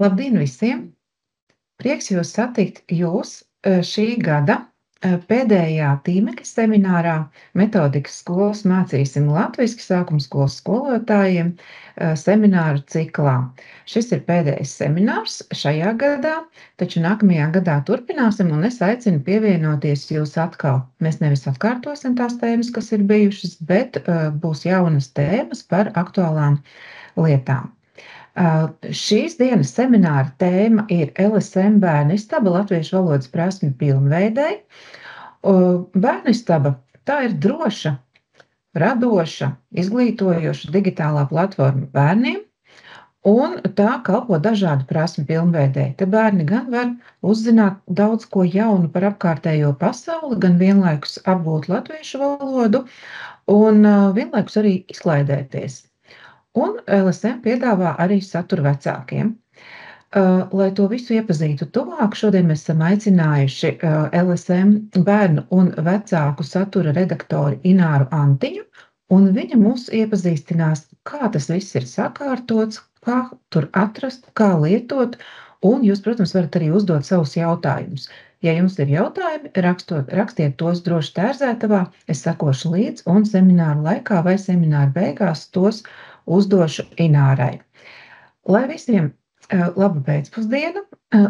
Labdien visiem! Prieks jūs satikt šī gada pēdējā tīmekļa seminārā Metodikas skolas mācīsim latviski sākuma skolas skolotājiem semināru ciklā. Šis ir pēdējais seminārs šajā gadā, taču nākamajā gadā turpināsim, un es aicinu pievienoties jūs atkal. Mēs nevis atkārtosim tās tēmas, kas ir bijušas, bet būs jaunas tēmas par aktuālām lietām. Šīs dienas semināra tēma ir LSM bērnistaba latviešu valodas prasmju pilnveidei. Bērnistaba tā ir droša, radoša, izglītojoša digitālā platforma bērniem, un tā kalpo dažādu prasmju pilnveidei. Te bērni gan var uzzināt daudz ko jaunu par apkārtējo pasauli, gan vienlaikus apgūt latviešu valodu un vienlaikus arī izklaidēties. Un LSM piedāvā arī saturu vecākiem. Lai to visu iepazītu tuvāk, šodien mēs esam aicinājuši LSM bērnu un vecāku satura redaktori Ināru Antiņu, un viņa mūs iepazīstinās, kā tas viss ir sakārtots, kā tur atrast, kā lietot, un jūs, protams, varat arī uzdot savus jautājumus. Ja jums ir jautājumi, rakstiet tos droši tērzētavā, es sekošu līdzi, un semināru laikā vai semināru beigās tos uzdošu Inārai. Lai visiem labu pēcpusdienu,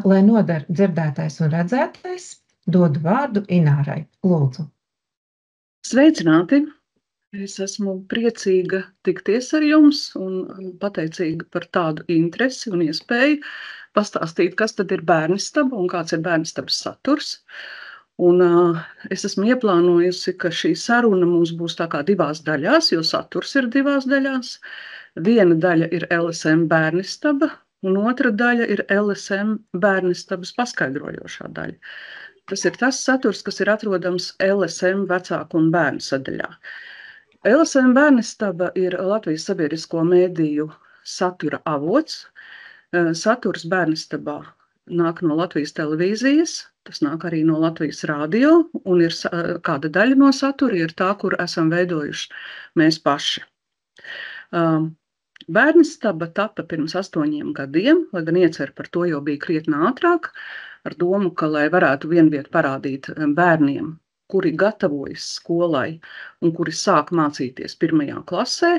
lai noder dzirdētais un redzētais, dodu vārdu Inārai. Lūdzu. Sveicināti! Es esmu priecīga tikties ar jums un pateicīga par tādu interesi un iespēju pastāstīt, kas tad ir bērnistaba un kāds ir bērnistabas saturs. Un es esmu ieplānojusi, ka šī saruna mums būs tā kā divās daļās, jo saturs ir divās daļās. Viena daļa ir LSM bērnistaba, un otra daļa ir LSM bērnistabas paskaidrojošā daļa. Tas ir tas saturs, kas ir atrodams LSM vecāku un bērnu sadaļā. LSM bērnistaba ir Latvijas sabiedrisko mēdīju satura avots. Saturs bērnistabā nāk no Latvijas televīzijas, tas nāk arī no Latvijas radio, un ir kāda daļa no satura ir tā, kur esam veidojuši mēs paši. Bērnistaba tapa pirms 8 gadiem, lai gan iecer par to jau bija krietni ātrāk, ar domu, ka, lai varētu vienviet parādīt bērniem, kuri gatavojas skolai un kuri sāk mācīties 1. klasē,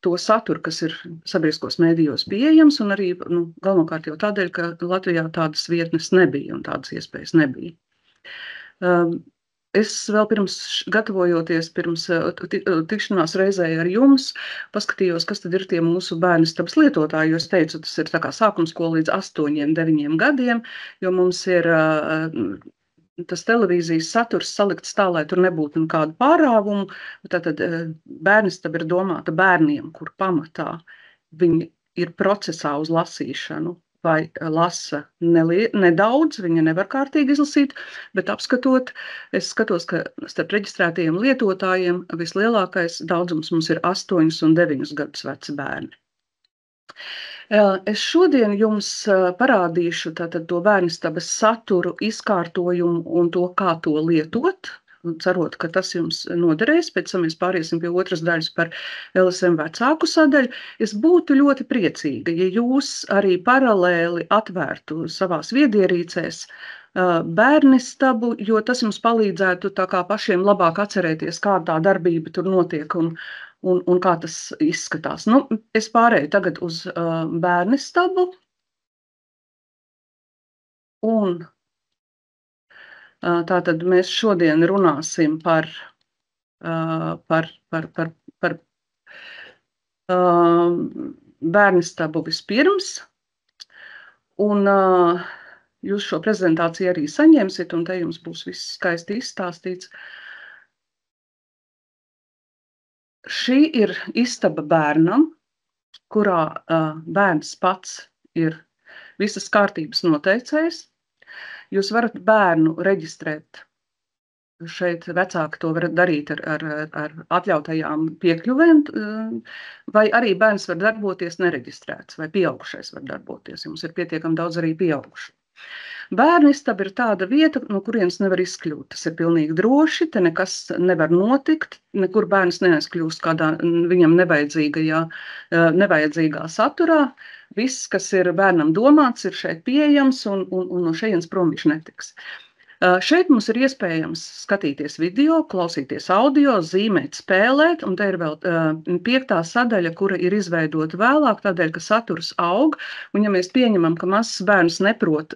to saturu, kas ir sabiedriskos mēdījos pieejams, un arī galvenokārt jau tādēļ, ka Latvijā tādas vietnes nebija un tādas iespējas nebija. Es vēl gatavojoties pirms tikšanās reizē ar jums, paskatījos, kas tad ir tie mūsu bērnistabas lietotāji, jo es teicu, tas ir tā kā sākumskola līdz 8-9 gadiem, jo mums ir tas televīzijas saturs salikts tā, lai tur nebūtu nekādu pārāvumu. Tātad bērnistaba ir domāta bērniem, kur pamatā viņi ir procesā uz lasīšanu, vai lasa nedaudz, viņa nevar kārtīgi izlasīt, bet apskatot, es skatos, ka starp reģistrētajiem lietotājiem vislielākais daudzums mums ir 8 un 9 gadus veci bērni. Es šodien jums parādīšu tātad to bērnistabas saturu, izkārtojumu un to, kā to lietot, cerot, ka tas jums noderēs. Pēc tam mēs pāriesim pie otras daļas par LSM vecāku sadaļu. Es būtu ļoti priecīga, ja jūs arī paralēli atvērtu savās viedierīcēs bērnistabu, jo tas jums palīdzētu tā kā pašiem labāk atcerēties, kā tā darbība tur notiek un kā tas izskatās. Es pārēju tagad uz bērnistabu. Un tātad mēs šodien runāsim par bērnistabu vispirms. Un jūs šo prezentāciju arī saņemsiet, un te jums būs viss skaisti izstāstīts. Šī ir istaba bērnam, kurā bērns pats ir visas kārtības noteicējs. Jūs varat bērnu reģistrēt. Šeit vecāki to var darīt ar atļautajām piekļuvēm, vai arī bērns var darboties nereģistrēts, vai pieaugušais var darboties. Jums ir pietiekami daudz arī pieaugušu. Bērnistaba ir tāda vieta, no kurienes nevar izkļūt. Tas ir pilnīgi droši, te nekas nevar notikt, nekur bērns neaizkļūst kādā viņam nevajadzīgā saturā. Viss, kas ir bērnam domāts, ir šeit pieejams, un no šejienes prom viņš netiks. Šeit mums ir iespējams skatīties video, klausīties audio, zīmēt, spēlēt, un te ir vēl 5. sadaļa, kura ir izveidota vēlāk, tādēļ, ka saturs aug, un ja mēs pieņemam, ka mazs bērns neprot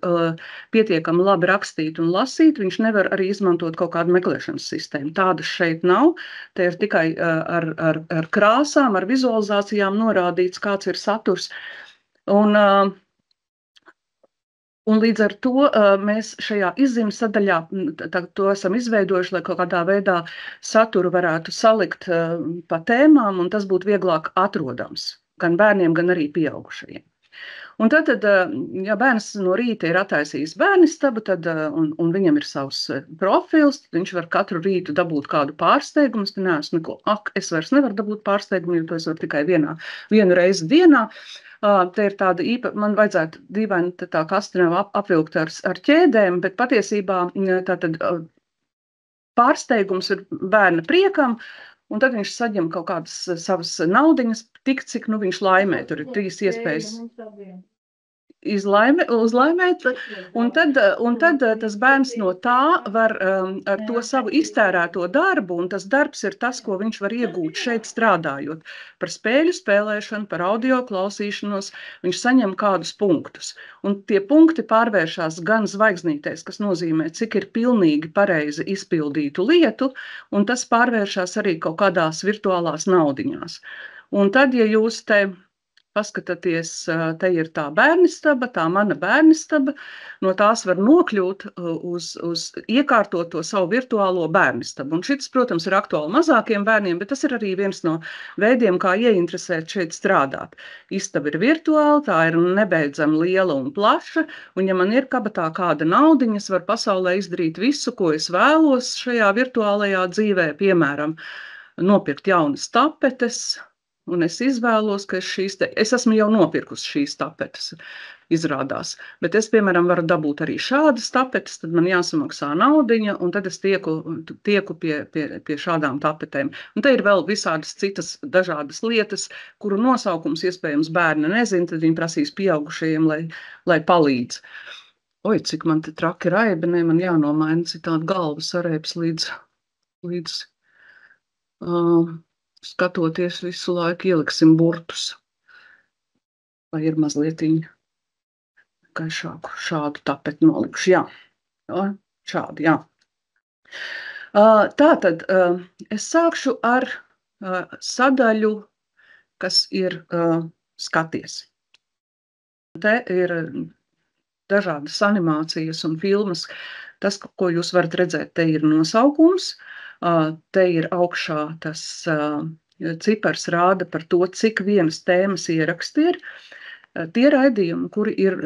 pietiekami labi rakstīt un lasīt, viņš nevar arī izmantot kaut kādu meklēšanas sistēmu. Tādas šeit nav, te ir tikai ar krāsām, ar vizualizācijām norādīts, kāds ir saturs, un līdz ar to mēs šajā izzīmes sadaļā to esam izveidojuši, lai kaut kādā veidā saturu varētu salikt pa tēmām, un tas būtu vieglāk atrodams gan bērniem, gan arī pieaugušajiem. Un tad, ja bērns no rīta ir attaisījis bērnistabu, un viņam ir savs profils, tad viņš var katru rītu dabūt kādu pārsteigumu. Es neesmu neko, es vairs nevaru dabūt pārsteigumu, jo to es varu tikai vienu reizi dienā. Te ir tāda man vajadzētu dīvaini tā kastrēma apvilkt ar ķēdēm, bet patiesībā tātad pārsteigums ir bērna priekam, un tad viņš saņem kaut kādas savas naudiņas, tik cik viņš laimē. Tur ir 3 iespējas uzlaimēt, un tad tas bērns no tā var ar to savu iztērēto darbu, un tas darbs ir tas, ko viņš var iegūt šeit strādājot. Par spēļu spēlēšanu, par audio klausīšanos, viņš saņem kādus punktus. Un tie punkti pārvēršas gan zvaigznītēs, kas nozīmē, cik ir pilnīgi pareizi izpildītu lietu, un tas pārvēršas arī kaut kādās virtuālās naudiņās. Un tad, ja jūs te paskatāties, te ir tā bērnistaba, tā mana bērnistaba, no tās var nokļūt uz iekārtoto savu virtuālo bērnistabu. Un šis, protams, ir aktuāli mazākiem bērniem, bet tas ir arī viens no veidiem, kā ieinteresēt šeit strādāt. Istaba ir virtuāla, tā ir nebeidzami liela un plaša, un ja man ir kabatā kāda naudiņa, es varu pasaulē izdarīt visu, ko es vēlos šajā virtuālajā dzīvē, piemēram, nopirkt jaunas tapetes. Un es izvēlos, ka es esmu jau nopirkusi šīs tapetes, izrādās. Bet es, piemēram, varu dabūt arī šādas tapetes, tad man jāsamaksā naudiņa, un tad es tieku pie šādām tapetēm. Un te ir vēl visādas citas dažādas lietas, kuru nosaukums iespējams bērni nezina, tad viņi prasīs pieaugušajiem, lai palīdz. Oi, cik man te traki raibenē, man jānomaina citādi galvas sarēps līdz skatoties visu laiku, ieliksim burtus, vai ir mazlietiņi gaišāku šādu tapeti nolikšu. Jā, šādi, jā. Tātad es sākšu ar sadaļu, kas ir skaties. Te ir dažādas animācijas un filmas. Tas, ko jūs varat redzēt, te ir nosaukums. Te ir augšā tas cipars rāda par to, cik vienas tēmas ieraksti ir. Tie raidījumi, kuri ir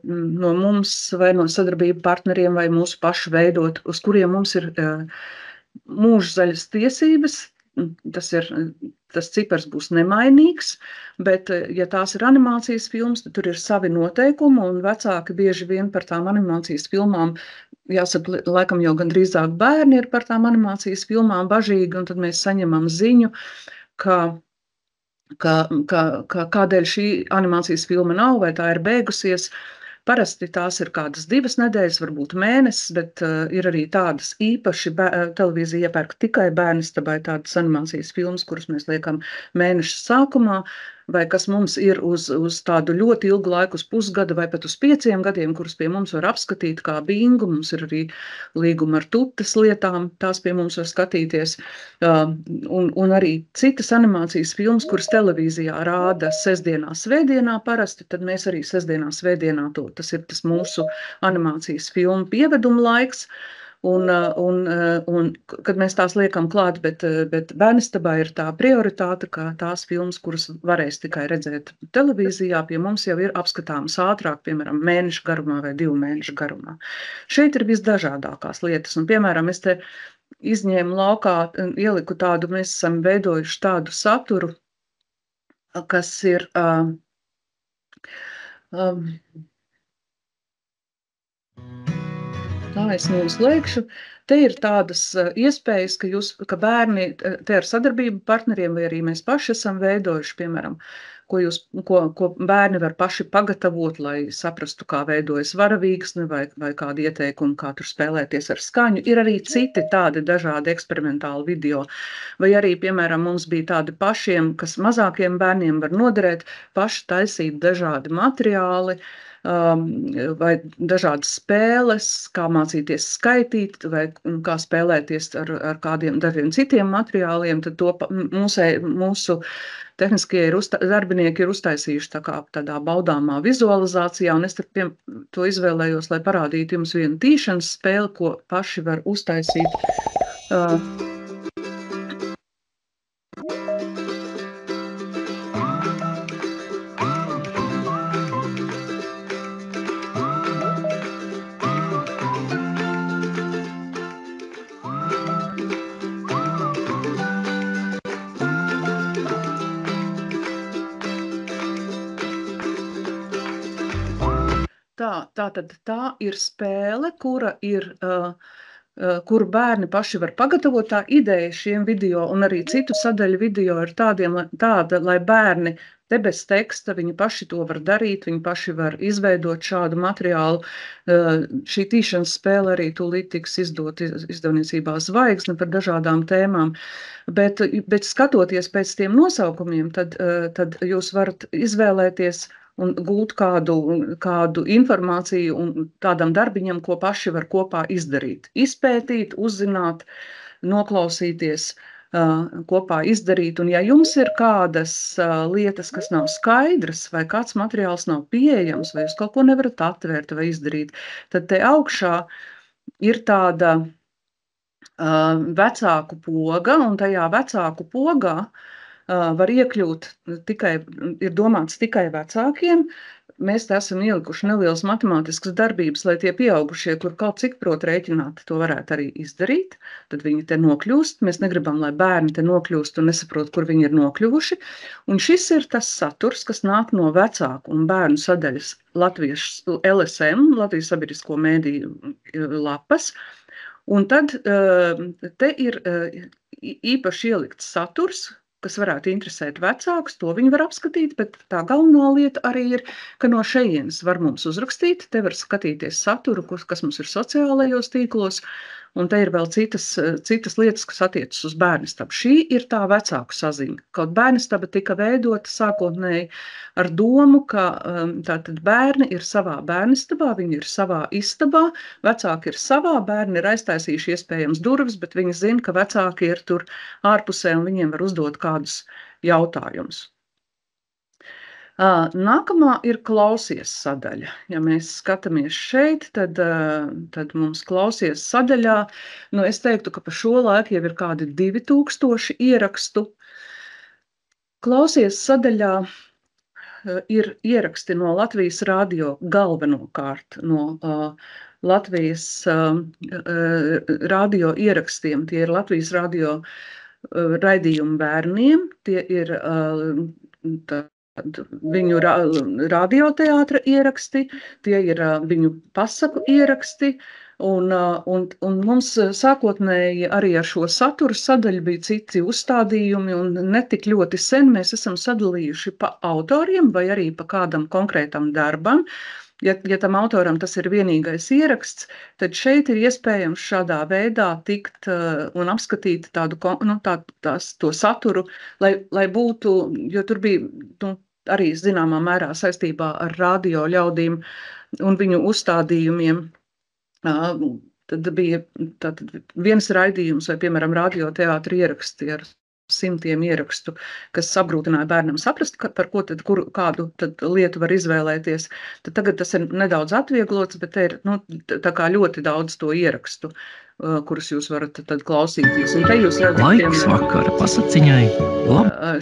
no mums vai no sadarbību partneriem vai mūsu pašu veidot, uz kuriem mums ir mūžzaļas tiesības, tas cipars būs nemainīgs, bet, ja tās ir animācijas filmas, tad tur ir savi noteikumi, un vecāki bieži vien par tām animācijas filmām, jāsaka, laikam jau gandrīzāk bērni ir par tām animācijas filmām bažīgi, un tad mēs saņemam ziņu, kādēļ šī animācijas filma nav, vai tā ir beigusies. Parasti tās ir kādas 2 nedēļas, varbūt mēnesis, bet ir arī tādas īpaši televīzija iepērk tikai bērnistabai tādas animācijas filmas, kuras mēs liekam mēneša sākumā, vai kas mums ir uz tādu ļoti ilgu laiku, uz pusgada vai pat uz 5 gadiem, kurus pie mums var apskatīt kā bingu. Mums ir arī līguma ar tutas lietām, tās pie mums var skatīties. Un arī citas animācijas filmas, kuras televīzijā rāda sestdienā, svētdienā parasti, tad mēs arī sestdienā, svētdienā tas ir tas mūsu animācijas filmu pieveduma laiks. Un kad mēs tās liekam klāt, bet bērnistabā ir tā prioritāte, ka tās filmas, kuras varēs tikai redzēt televīzijā, pie mums jau ir apskatāmas ātrāk, piemēram, mēneša garumā vai 2 mēnešu garumā. Šeit ir visdažādākās lietas, un, piemēram, es te izņēmu laukā, ieliku tādu, mēs esam veidojuši tādu saturu, kas ir Tā es noslēgšu. Te ir tādas iespējas, ka bērni te ar sadarbību partneriem, vai arī mēs paši esam veidojuši, piemēram, ko bērni var paši pagatavot, lai saprastu, kā veidojas varavīksne vai kādi ieteikumi, kā tur spēlēties ar skaņu. Ir arī citi tādi dažādi eksperimentāli video. Vai arī, piemēram, mums bija tādi pašiem, kas mazākiem bērniem var noderēt, paši taisīt dažādi materiāli, vai dažādas spēles, kā mācīties skaitīt, vai kā spēlēties ar kādiem dažiem citiem materiāliem, tad to mūsu tehniskie darbinieki ir uztaisījuši tādā baudāmā vizualizācijā, un es to izvēlējos, lai parādītu jums vienu tīšanas spēli, ko paši var uztaisīt. Tā ir spēle, kuru bērni paši var pagatavot. Tā ideja šiem video un arī citu sadaļu video ir tāda, lai bērni te bez teksta, viņi paši to var darīt, viņi paši var izveidot šādu materiālu. Šī tīšanas spēle arī tūlīt tiks izdevniecībā Zvaigzne par dažādām tēmām. Bet skatoties pēc tiem nosaukumiem, tad jūs varat izvēlēties un gūt kādu informāciju un tādam darbiņam, ko paši var kopā izdarīt. Izpētīt, uzzināt, noklausīties, kopā izdarīt. Un ja jums ir kādas lietas, kas nav skaidras, vai kāds materiāls nav pieejams, vai jūs kaut ko nevarat atvērt vai izdarīt, tad te augšā ir tāda vecāku poga, un tajā vecāku pogā var iekļūt ir domāts tikai vecākiem. Mēs te esam ielikuši nelielas matemātiskas darbības, lai tie pieaugušie, kur kaut cik prot rēķināt, to varētu arī izdarīt. Tad viņi te nokļūst. Mēs negribam, lai bērni te nokļūst un nesaprot, kur viņi ir nokļuvuši. Un šis ir tas saturs, kas nāk no vecāku un bērnu sadaļas Latvijas LSM, Latvijas sabiedrisko mēdīju lapas. Un tad te ir īpaši ielikts saturs, kas varētu interesēt vecākus, to viņi var apskatīt, bet tā galvenā lieta arī ir, ka no šejienes var mums uzrakstīt, te var skatīties saturu, kas mums ir sociālajos tīklos, un te ir vēl citas lietas, kas attiecas uz bērnistabu. Šī ir tā vecāku saziņa. Kaut bērnistaba tika veidota sākotnēji ar domu, ka tātad bērni ir savā bērnistabā, viņi ir savā istabā, vecāki ir savā, bērni ir aiztaisījuši iespējams durvis, bet viņi zina, ka vecāki ir tur ārpusē un viņiem var uzdot kādus jautājumus. Nākamā ir klausies sadaļa. Ja mēs skatāmies šeit, tad mums klausies sadaļā, es teiktu, ka pa šo laiku jau ir kādi 2000 ierakstu. Klausies sadaļā ir ieraksti no Latvijas radio galvenokārt, no Latvijas radio ierakstiem. Tie ir Latvijas radio raidījumi bērniem, tie ir viņu radioteātra ieraksti, tie ir viņu pasaku ieraksti, un mums sākotnēji arī ar šo satura sadaļu bija citi uzstādījumi, un netik ļoti sen mēs esam sadalījuši pa autoriem vai arī pa kādam konkrētam darbam. Ja tam autoram tas ir vienīgais ieraksts, tad šeit ir iespējams šādā veidā tikt un apskatīt to saturu, lai būtu, jo tur bija arī zināmā mērā saistībā ar radio ļaudīm un viņu uzstādījumiem. Tad bija viens raidījums vai, piemēram, radioteātra ieraksti ar 100 ierakstu, kas apgrūtināja bērnam saprast, par ko kādu lietu var izvēlēties. Tad tagad tas ir nedaudz atvieglots, bet te ir tā kā ļoti daudz to ierakstu, kurus jūs varat tad klausīties. Un te jūs redzat, Laiks vakara pasaciņai.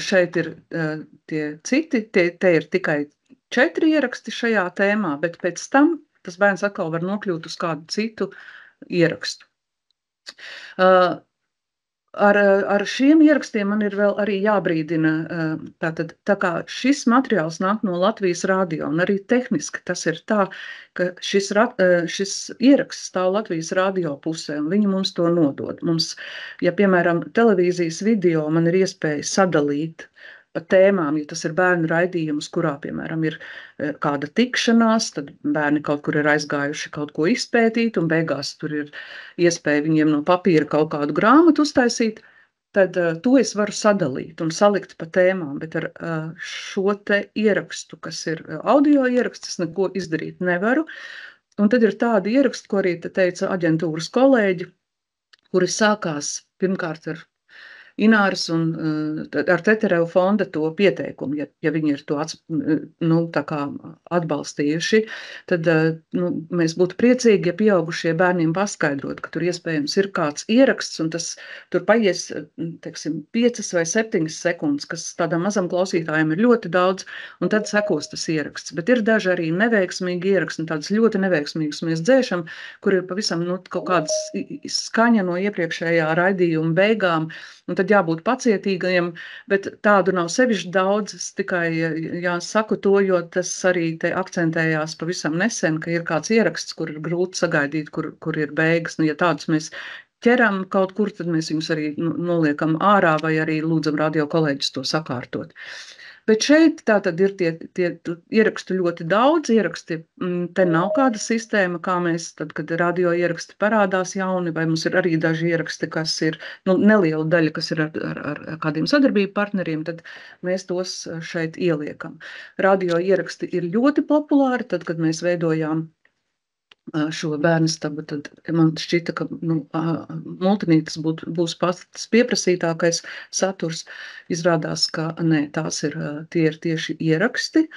Šeit ir tie citi, te ir tikai 4 ieraksti šajā tēmā, bet pēc tam tas bērns atkal var nokļūt uz kādu citu ierakstu. Ar šiem ierakstiem man ir vēl arī jābrīdina, tātad, tā kā šis materiāls nāk no Latvijas radio, un arī tehniski tas ir tā, ka šis ieraksts stāv Latvijas radio pusē, un viņi mums to nodod. Mums, ja, piemēram, televīzijas video man ir iespēja sadalīt pa tēmām, ja tas ir bērnu raidījums, kurā, piemēram, ir kāda tikšanās, tad bērni kaut kur ir aizgājuši kaut ko izpētīt, un beigās tur ir iespēja viņiem no papīra kaut kādu grāmatu uztaisīt, tad to es varu sadalīt un salikt pa tēmām, bet ar šo te ierakstu, kas ir audio ieraksts, es neko izdarīt nevaru. Un tad ir tādi ieraksti, ko arī te teica aģentūras kolēģi, kuri sākās pirmkārt ar Ināras un ar Teterevu fonda to pieteikumu, ja viņi ir to tā kā atbalstījuši, tad mēs būtu priecīgi, ja pieaugušie bērniem paskaidrot, ka tur iespējams ir kāds ieraksts, un tas tur paies, teiksim, 5 vai 7 sekundes, kas tādam mazam klausītājiem ir ļoti daudz, un tad sekos tas ieraksts. Bet ir daži arī neveiksmīgi ieraksti, un tādas ļoti neveiksmīgas mēs dzēšam, kur ir pavisam kaut kādas skaņa no iepriekšējā raidījuma beigām, un tad jābūt pacietīgajiem, bet tādu nav sevišķi daudz. Es tikai jāsaku to, jo tas arī te akcentējās pavisam nesen, ka ir kāds ieraksts, kur ir grūti sagaidīt, kur ir beigas. Nu, ja tādus mēs ķeram kaut kur, tad mēs viņus arī noliekam ārā vai arī lūdzam radio kolēģis to sakārtot. Bet šeit tātad ir tie ierakstu ļoti daudz, ieraksti, te nav kāda sistēma, kā mēs, tad, kad radio ieraksti parādās jauni, vai mums ir arī daži ieraksti, kas ir, neliela daļa, kas ir ar kādiem sadarbību partneriem, tad mēs tos šeit ieliekam. Radio ieraksti ir ļoti populāri, tad, kad mēs veidojām šo bērnistabu, tad man šķita, ka multinītes būs pats pieprasītākais saturs. Izrādās, ka nē, tie ir tieši ieraksti,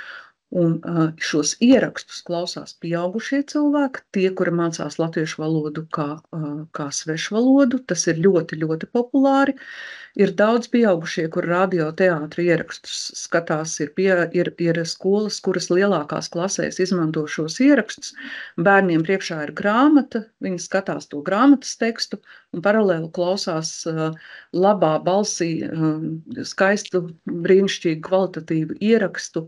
un šos ierakstus klausās pieaugušie cilvēki, tie, kuri mācās latviešu valodu kā svešvalodu. Tas ir ļoti, ļoti populāri. Ir daudz pieaugušie, kur radio teātri ierakstus skatās, ir skolas, kuras lielākās klasēs izmanto šos ierakstus. Bērniem priekšā ir grāmata, viņi skatās to grāmatas tekstu un paralēli klausās labā balsī skaistu, brīnišķīgu, kvalitatīvu ierakstu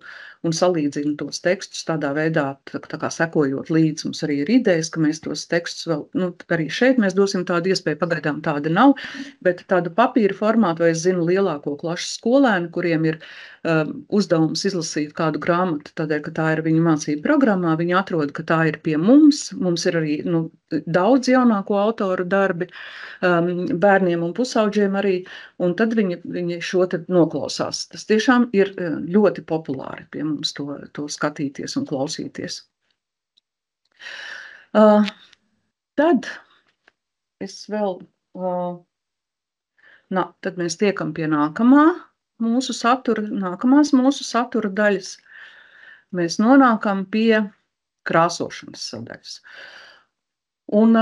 un salīdzina tos tekstus tādā veidā, tā kā sekojot līdzi. Mums arī ir idejas, ka mēs tos tekstus vēl, arī šeit mēs dosim tādu iespēju, pagaidām tāda nav, bet tādu papīra formātu, vai es zinu lielāko klašu skolēnu, kuriem ir uzdevums izlasīt kādu grāmatu, tādēļ, ka tā ir viņu mācību programmā, viņi atrod, ka tā ir pie mums ir arī daudz jaunāko autoru darbi, bērniem un pusaudžiem arī, un tad viņi šo te noklausās. Tas tiešām ir ļoti populāri pie mums to skatīties un klausīties. Tad es vēl, tad mēs tiekam pie nākamās mūsu satura daļas. Mēs nonākam pie krāsošanas sadaļas un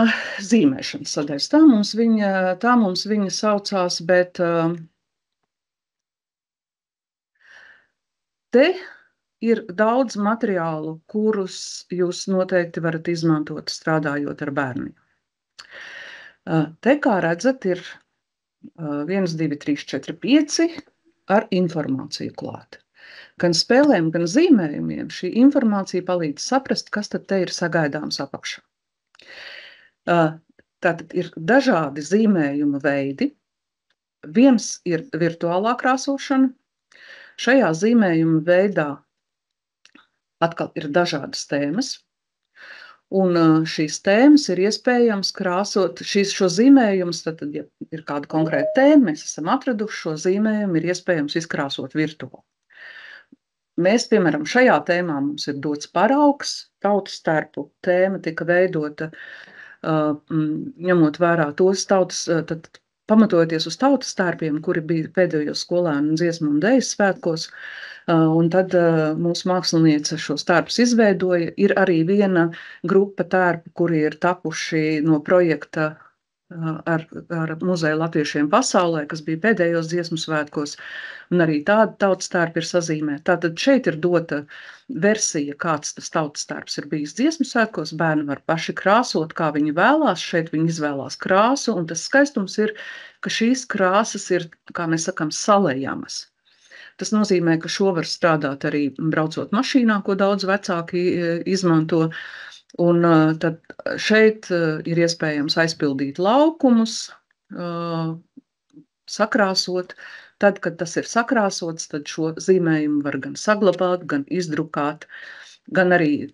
zīmēšanas sadaļas. Tā mums viņa saucās, bet te ir daudz materiālu, kurus jūs noteikti varat izmantot strādājot ar bērniem. Te, kā redzat, ir 1, 2, 3, 4, 5 ar informāciju klāt. Gan spēlēm, gan zīmējumiem šī informācija palīdz saprast, kas tad te ir sagaidāms apakšā. Tātad ir dažādi zīmējuma veidi. Viens ir virtuālā krāsošana. Šajā zīmējuma veidā atkal ir dažādas tēmas. Un šīs tēmas ir iespējams krāsot, šo zīmējumus, tad, ja ir kāda konkrēta tēma, mēs esam atraduši šo zīmējumu, ir iespējams izkrāsot virtuāli. Mēs, piemēram, šajā tēmā mums ir dots paraugs, tautas tērpu tēma tika veidota, ņemot vērā tos pamatojoties uz tautas tērpiem, kuri bija pēdējos skolēnu dziesmu un dejas svētkos, un tad mūsu māksliniece šos tērpus izveidoja. Ir arī viena grupa tērpu, kuri ir tapuši no projekta ar muzeju latviešiem pasaulē, kas bija pēdējos dziesmu svētkos, un arī tāda tautas tērpa ir sazīmēta. Tātad šeit ir dota versija, kāds tas tautas tērps ir bijis dziesmu svētkos. Bērni var paši krāsot, kā viņi vēlās. Šeit viņi izvēlās krāsu, un tas skaistums ir, ka šīs krāsas ir, kā mēs sakām, salējamas. Tas nozīmē, ka šo var strādāt arī braucot mašīnā, ko daudz vecāki izmanto. Un tad šeit ir iespējams aizpildīt laukumus, sakrāsot. Tad, kad tas ir sakrāsots, tad šo zīmējumu var gan saglabāt, gan izdrukāt, gan arī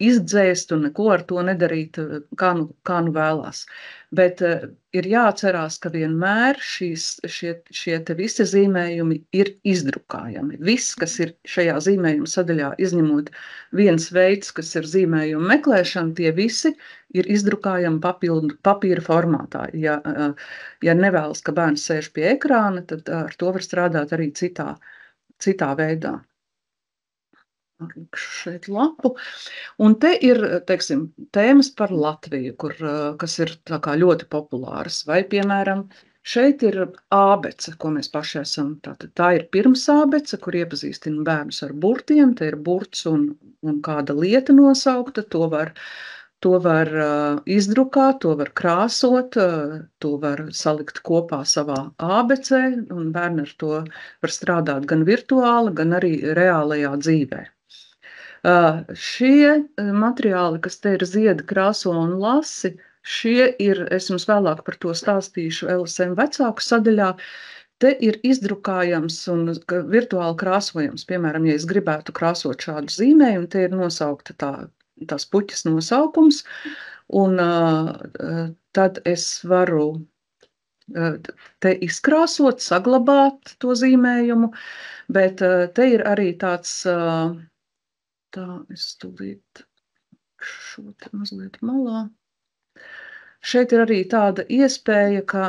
izdzēst un neko ar to nedarīt, kā nu vēlās. Bet ir jāatcerās, ka vienmēr šie te visi zīmējumi ir izdrukājami. Viss, kas ir šajā zīmējuma sadaļā, izņemot viens veids, kas ir zīmējuma meklēšana, tie visi ir izdrukājami papīra formātā. Ja nevēlas, ka bērns sēž pie ekrāna, tad ar to var strādāt arī citā veidā. Šeit lapu. Un te ir, teiksim, tēmas par Latviju, kas ir tā kā ļoti populāras. Vai, piemēram, šeit ir ābece, ko mēs paši esam. Tā ir pirmsābece, kur iepazīstina bērnus ar burtiem. Te ir burts un kāda lieta nosaukta. To var izdrukāt, to var krāsot, to var salikt kopā savā ābecē, un bērni ar to var strādāt gan virtuāli, gan arī reālajā dzīvē. Šie materiāli, kas te ir ziedi, krāso un lasi, šie ir, es jums vēlāk par to stāstīšu LSM vecāku sadaļā, te ir izdrukājams un virtuāli krāsojams. Piemēram, ja es gribētu krāsot šādu zīmējumu, te ir nosaukta tās puķas nosaukums, un tad es varu te izkrāsot, saglabāt to zīmējumu, bet te ir arī tāds... Tā, es tūlīt šo te mazliet malā. Šeit ir arī tāda iespēja, ka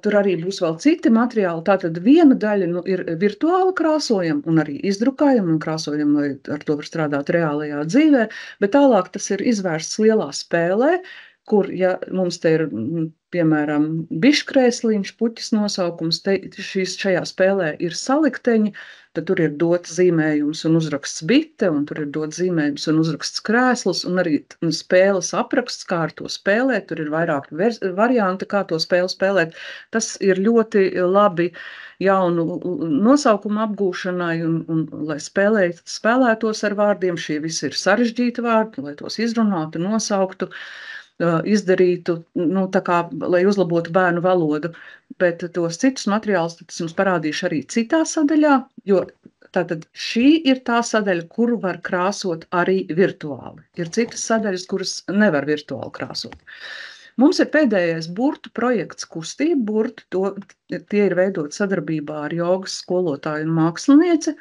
tur arī būs vēl citi materiāli. Tātad viena daļa ir virtuāli krāsojama un arī izdrukājama un krāsojama, lai ar to var strādāt reālajā dzīvē, bet tālāk tas ir izvērsts lielā spēlē, kur, ja mums te ir, piemēram, biškrēsliņš, puķis nosaukums, šajā spēlē ir salikteņi, tad tur ir dots zīmējums un uzraksts bite, un tur ir dots zīmējums un uzraksts krēsls, un arī spēles apraksts, kā ar to spēlēt, tur ir vairāk varianti, kā to spēli spēlēt. Tas ir ļoti labi jaunu nosaukumu apgūšanai, un lai spēlētos ar vārdiem, šie visi ir sarežģīti vārdi, lai tos izrunātu, nosauktu, izdarītu, tā kā, lai uzlabotu bērnu valodu, bet tos citus materiālus tad es jums parādīšu arī citā sadaļā, jo tātad šī ir tā sadaļa, kuru var krāsot arī virtuāli. Ir citas sadaļas, kuras nevar virtuāli krāsot. Mums ir pēdējais burtu projekts Kustība burti, tie ir veidot sadarbībā ar jogas skolotāju un mākslinieci.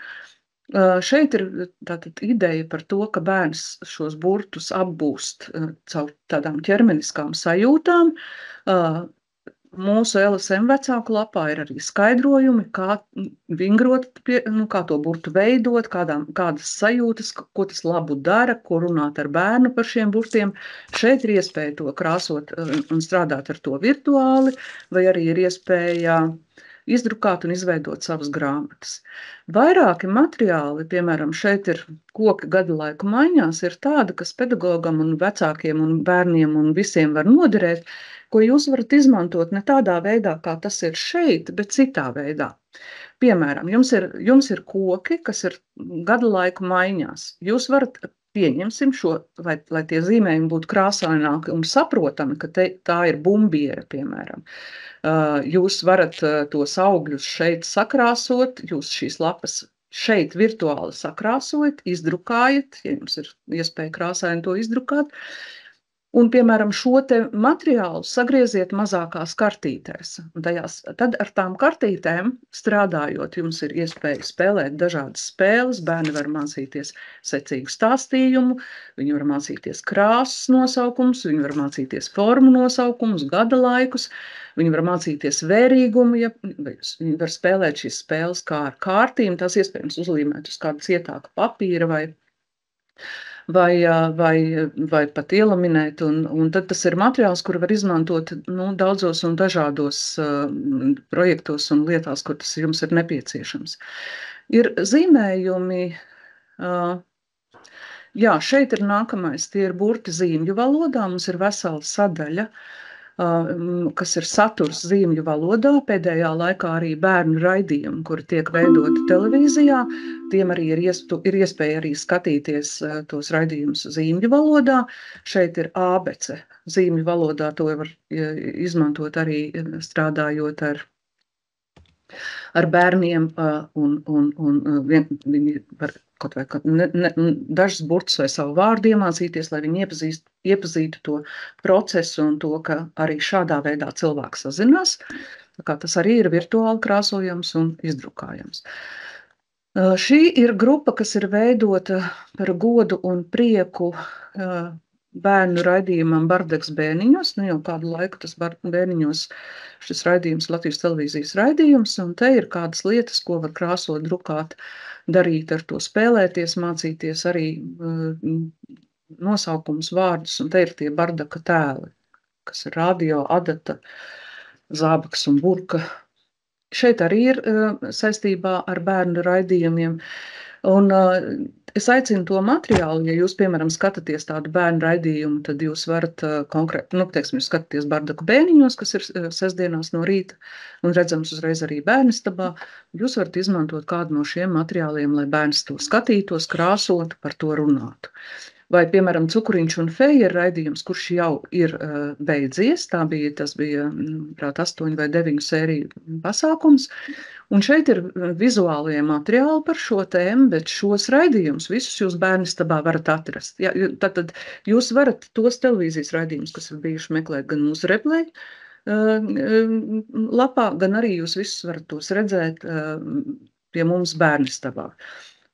Šeit ir tātad ideja par to, ka bērns šos burtus apgūst caur tādām ķermeniskām sajūtām. Mūsu LSM vecāku lapā ir arī skaidrojumi, kā vingrot, kā to burtu veidot, kādas sajūtas, ko tas labu dara, ko runāt ar bērnu par šiem burtiem. Šeit ir iespēja to krāsot un strādāt ar to virtuāli, vai arī ir iespēja izdrukāt un izveidot savas grāmatas. Vairāki materiāli, piemēram, šeit ir koki gadu laiku maiņās, ir tāda, kas pedagogam un vecākiem un bērniem un visiem var noderēt, ko jūs varat izmantot ne tādā veidā, kā tas ir šeit, bet citā veidā. Piemēram, jums ir koki, kas ir gadu laiku maiņās. Jūs varat, pieņemsim šo, lai tie zīmējumi būtu krāsaināki un saprotami, ka tā ir bumbiere, piemēram. Jūs varat tos augļus šeit sakrāsot, jūs šīs lapas šeit virtuāli sakrāsojat, izdrukājat, ja jums ir iespēja krāsaini to izdrukāt. Un, piemēram, šo te materiālu sagrieziet mazākās kartītēs. Tad ar tām kartītēm strādājot, jums ir iespēja spēlēt dažādas spēles, bērni var mācīties secīgu stāstījumu, viņi var mācīties krāsas nosaukumus, viņi var mācīties formu nosaukumus, gada laikus, viņi var mācīties vērīgumu, viņi var spēlēt šīs spēles kā ar kārtīm, tās iespējams uzlīmēt uz kādu cietāku papīra vai vai pat ielaminēt, un tad tas ir materiāls, kuru var izmantot daudzos un dažādos projektos un lietās, kur tas jums ir nepieciešams. Ir zīmējumi, jā, šeit ir nākamais, tie ir burti zīmju valodā, mums ir vesela sadaļa, kas ir saturs zīmju valodā, pēdējā laikā arī bērnu raidījumi, kuri tiek veidoti televīzijā, tiem arī ir iespēja arī skatīties tos raidījumus zīmju valodā. Šeit ir ābece zīmju valodā, to var izmantot arī strādājot ar bērniem, un viņi var kaut vai dažas burtus vai savu vārdu iemācīties, lai viņi iepazītu to procesu un to, ka arī šādā veidā cilvēks sazinās. Tā kā tas arī ir virtuāli krāsojams un izdrukājams. Šī ir grupa, kas ir veidota par godu un prieku bērnu raidījumam Bardaks bērniņos. Jau kādu laiku tas bērniņos šis raidījums Latvijas televīzijas raidījums, un te ir kādas lietas, ko var krāsot, drukāt, darīt ar to, spēlēties, mācīties arī nosaukums, vārdus, un te ir tie Bardaka tēli, kas ir radio, adata, zābaks un burka. Šeit arī ir saistībā ar bērnu raidījumiem. Un es aicinu to materiālu, ja jūs, piemēram, skatāties tādu bērnu raidījumu, tad jūs varat konkrēti, jūs skatāties Bardaku bērniņos, kas ir sestdienās no rīta un redzams uzreiz arī bērnistabā. Jūs varat izmantot kādu no šiem materiāliem, lai bērns to skatītos, krāsotu, par to runātu. Vai, piemēram, Cukuriņš un feja ir raidījums, kurš jau ir beidzies. Tas bija 8 vai 9 sēriju pasākums. Un šeit ir vizuālie materiāli par šo tēmu, bet šos raidījumus visus jūs bērnistabā varat atrast. Ja, tad jūs varat tos televīzijas raidījumus, kas ir bijuši, meklēt gan mūsu Replay lapā, gan arī jūs visus varat tos redzēt pie mums bērnistabā.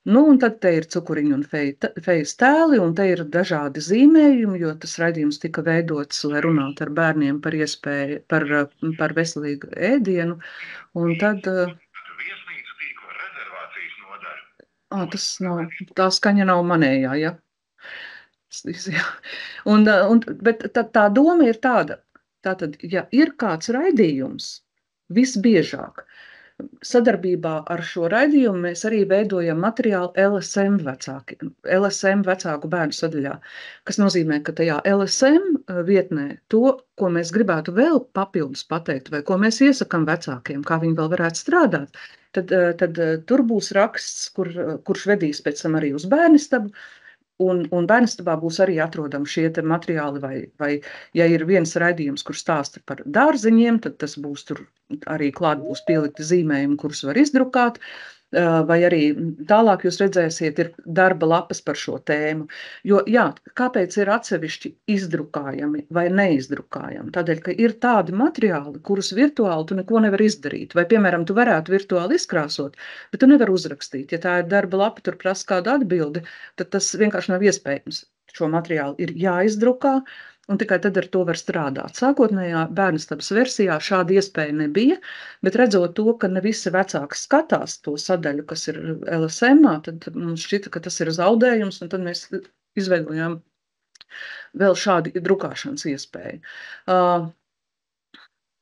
Un tad te ir Cukuriņa un fejas tēli, un te ir dažādi zīmējumi, jo tas raidījums tika veidots, lai runātu ar bērniem par iespēju, par veselīgu ēdienu. Un tad Viesnīcu tīkla rezervācijas nodaļa. Tā skaņa nav manējā, ja? Bet tā doma ir tāda. Tātad, ja ir kāds raidījums, visbiežāk, sadarbībā ar šo raidījumu mēs arī veidojam materiālu LSM vecāku bērnu sadaļā, kas nozīmē, ka tajā LSM vietnē to, ko mēs gribētu vēl papildus pateikt, vai ko mēs iesakam vecākiem, kā viņi vēl varētu strādāt, tad tur būs raksts, kurš vedīs pēc tam arī uz bērnistabu. Un bērnistabā būs arī atrodami šie materiāli, vai ja ir viens raidījums, kurš stāsta par dārziņiem, tad tas būs tur arī klāt būs pielikti zīmējumi, kurus var izdrukāt, vai arī tālāk jūs redzēsiet, ir darba lapas par šo tēmu. Jo, jā, kāpēc ir atsevišķi izdrukājami vai neizdrukājami? Tādēļ, ka ir tādi materiāli, kurus virtuāli tu neko nevar izdarīt. Vai, piemēram, tu varētu virtuāli izkrāsot, bet tu nevar uzrakstīt. Ja tā ir darba lapa, tur prasa kādu atbildi, tad tas vienkārši nav iespējams. Šo materiālu ir jāizdrukā, un tikai tad ar to var strādāt. Sākotnējā bērnistabas versijā šāda iespēja nebija, bet redzot to, ka ne visi vecāki skatās to sadaļu, kas ir LSM-ā, tad mums šķita, ka tas ir zaudējums, un tad mēs izveidojām vēl šādu drukāšanas iespēju.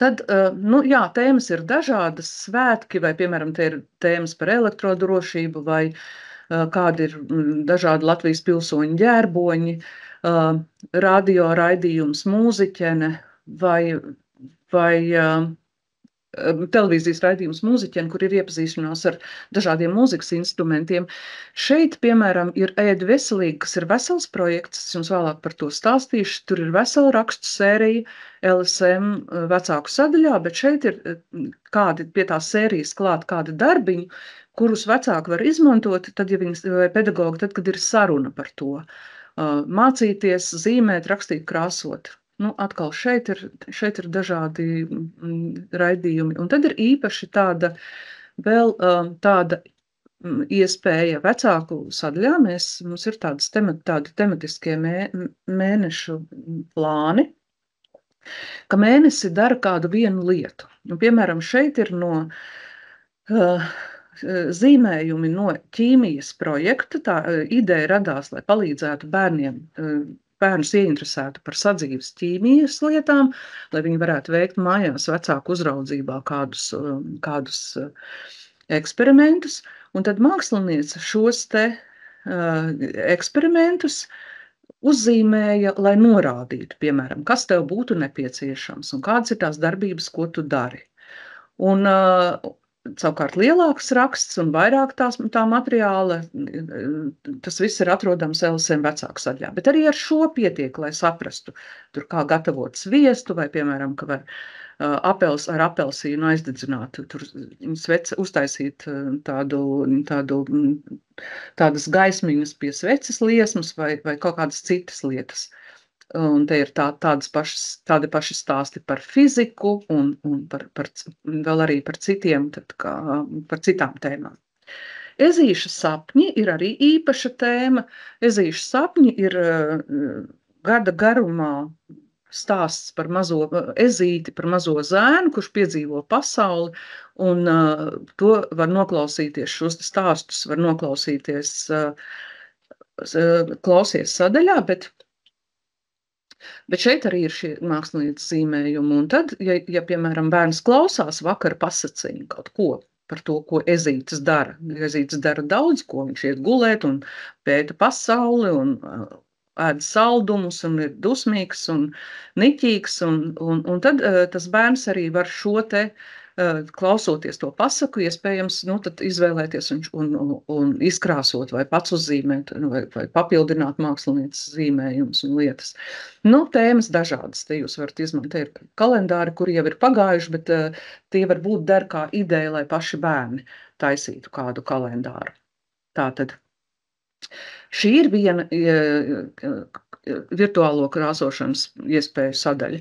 Tad, tēmas ir dažādas, svētki, vai, piemēram, te ir tēmas par elektrodrošību, vai kādi ir dažādi Latvijas pilsoņu ģērboņi, radio raidījums mūziķene vai televīzijas raidījums mūziķene, kur ir iepazīšanās ar dažādiem mūzikas instrumentiem. Šeit, piemēram, ir Ēd veselīgi, kas ir vesels projekts, es jums vēlāk par to stāstīšu, tur ir vesela rakstu sērija LSM vecāku sadaļā, bet šeit ir kādi pie tās sērijas klāt kādi darbiņi, kurus vecāki var izmantot, tad, ja vai pedagogi, tad, kad ir saruna par to. Mācīties, zīmēt, rakstīt, krāsot. Atkal šeit ir dažādi raidījumi. Un tad ir īpaši tāda iespēja vecāku sadaļā. Mums ir tādi tematiskie mēnešu plāni, ka mēnesi dara kādu vienu lietu. Piemēram, šeit ir no zīmējumi no ķīmijas projekta. Tā ideja radās, lai palīdzētu bērnus ieinteresētu par sadzīves ķīmijas lietām, lai viņi varētu veikt mājās vecāku uzraudzībā kādus eksperimentus. Un tad māksliniece šos te eksperimentus uzzīmēja, lai norādītu, piemēram, kas tev būtu nepieciešams un kādas ir tās darbības, ko tu dari. Un savukārt lielāks raksts un vairāk tā materiāla, tas viss ir atrodams LSM vecāku sadaļā. Bet arī ar šo pietiek, lai saprastu, tur kā gatavot sviestu vai, piemēram, ka var ar apelsīnu aizdedzināt, tur uztaisīt tādas gaismiņas pie sveces liesmas vai kaut kādas citas lietas. Un te ir tādi paši stāsti par fiziku un vēl arī par citām tēmām. Ezīša sapņi ir arī īpaša tēma. Ezīša sapņi ir gada garumā stāsts par mazo ezīti, par mazo zēnu, kurš piedzīvo pasauli, un to var noklausīties, šos stāstus var noklausīties klausies sadaļā, bet šeit arī ir šie mākslinieces zīmējumi. Un tad, ja piemēram, bērns klausās vakara pasaciņu kaut ko par to, ko ezītes dara. Ezītes dara daudz, ko viņš iet gulēt un pēta pasauli un ēd saldumus un ir dusmīgs un niķīgs. Un tad tas bērns arī var šo te, klausoties to pasaku, iespējams, tad izvēlēties un izkrāsot vai pats uzzīmēt vai papildināt mākslinieces zīmējumus un lietas. Tēmas dažādas, te jūs varat izmantot. Te ir kalendāri, kuri jau ir pagājuši, bet tie varbūt der kā ideja, lai paši bērni taisītu kādu kalendāru. Tātad šī ir viena virtuālo krāsošanas iespēju sadaļa.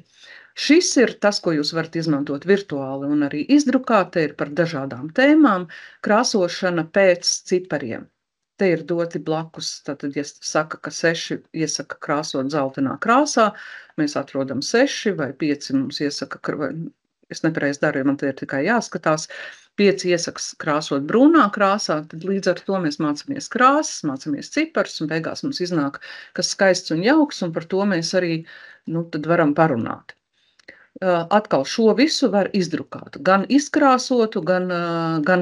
Šis ir tas, ko jūs varat izmantot virtuāli un arī izdrukāt. Te ir par dažādām tēmām. Krāsošana pēc cipariem. Te ir doti blakus, tātad, ja saka, ka 6 iesaka krāsot zeltainā krāsā, mēs atrodam 6 vai 5 mums iesaka, es nepareizi daru, man te ir tikai jāskatās, 5 iesaka krāsot brūnā krāsā, tad līdz ar to mēs mācāmies krāsas, mācāmies ciparus, un beigās mums iznāk, kas skaists un jauks, un par to mēs arī, tad varam parunāt. Atkal šo visu var izdrukāt, gan izkrāsotu, gan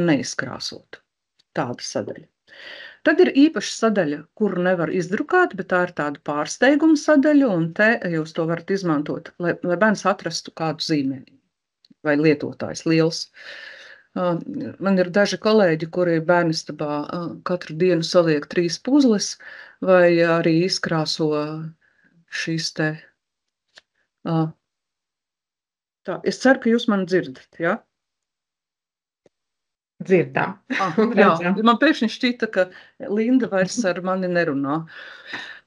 neizkrāsotu. Tāda sadaļa. Tad ir īpaša sadaļa, kuru nevar izdrukāt, bet tā ir tāda pārsteiguma sadaļa, un te jūs to varat izmantot, lai bērns atrastu kādu zīmējumu vai lietotājs liels. Man ir daži kolēģi, kuri bērnistabā katru dienu saliek 3 puzles vai arī izkrāso šīs te. Tā, es ceru, ka jūs mani dzirdat, ja? Dzirdām. Jā, man pēkšņi šķita, ka Linda vairs ar mani nerunā.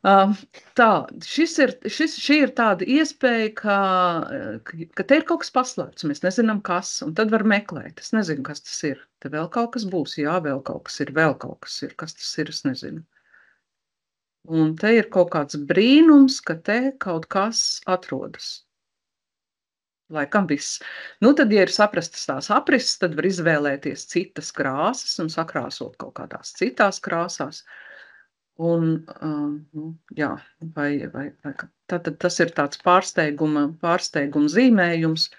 Tā, šī ir tāda iespēja, ka te ir kaut kas paslēpts, mēs nezinām kas, un tad var meklēt. Es nezinu, kas tas ir. Te vēl kaut kas būs, jā, vēl kaut kas ir, kas tas ir, es nezinu. Un te ir kaut kāds brīnums, ka te kaut kas atrodas. Laikam viss. Tad, ja ir saprastas tās aprises, tad var izvēlēties citas krāsas un sakrāsot kaut kādās citās krāsās. Un, jā, tātad tas ir tāds pārsteiguma zīmējums,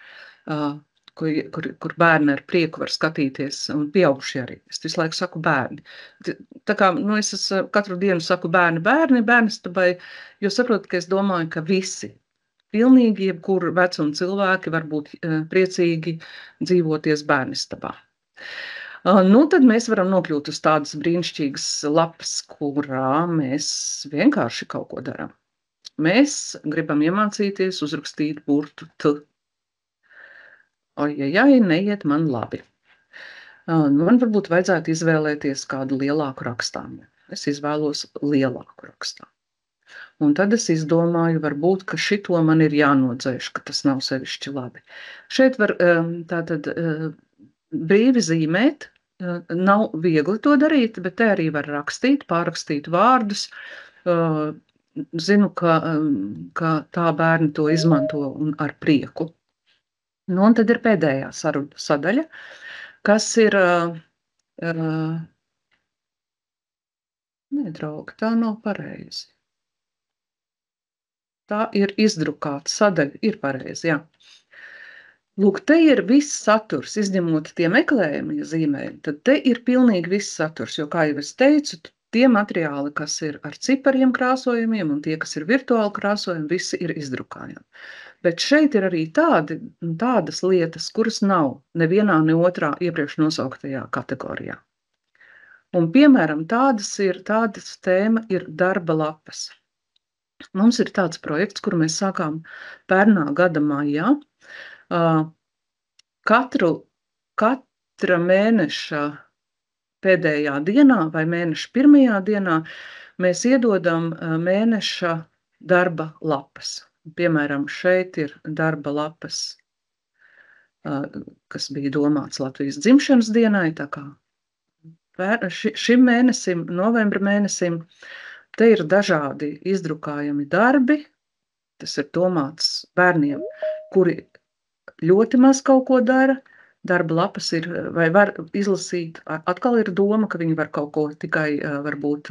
kur bērni ar prieku var skatīties, un pieaugušie arī. Es visu laiku saku bērni. Tā kā, es katru dienu saku bērnistabai, jo saprotu, ka es domāju, ka visi, pilnīgi jebkur vecuma cilvēki var būt priecīgi dzīvoties bērnistabā. Tad mēs varam nokļūt uz tādas brīnišķīgas lapas, kurā mēs vienkārši kaut ko darām. Mēs gribam iemācīties uzrakstīt burtu T. Ojajai, neiet man labi. Man varbūt vajadzētu izvēlēties kādu lielāku rakstāmu. Es izvēlos lielāku rakstāmu. Un tad es izdomāju, varbūt, ka šito man ir jānodzēš, ka tas nav sevišķi labi. Šeit var tātad brīvi zīmēt, nav viegli to darīt, bet te arī var rakstīt, pārrakstīt vārdus. Zinu, ka tā bērni to izmanto un ar prieku. Un tad ir pēdējā sadaļa, kas ir Nē, draugi, tā nav pareizi. Tā ir izdrukāta sadaļa, ir pareizi, jā. Lūk, te ir viss saturs, izņemot tie meklējumie zīmējumi, tad te ir pilnīgi viss saturs, jo, kā jau es teicu, tie materiāli, kas ir ar cipariem krāsojumiem un tie, kas ir virtuāli krāsojumi, visi ir izdrukājami. Bet šeit ir arī tādas lietas, kuras nav nevienā, ne otrā iepriekš nosauktajā kategorijā. Un, piemēram, tādas tēma ir darba lapas. Mums ir tāds projekts, kuru mēs sākām pērnā gada maijā. Katra mēneša pēdējā dienā vai mēneša pirmajā dienā mēs iedodam mēneša darba lapas. Piemēram, šeit ir darba lapas, kas bija domāts Latvijas dzimšanas dienai, tā kā šim mēnesim, novembra mēnesim, te ir dažādi izdrukājami darbi, tas ir domāts bērniem, kuri ļoti maz kaut ko dara, darba lapas ir, vai var izlasīt, atkal ir doma, ka viņi var kaut ko tikai varbūt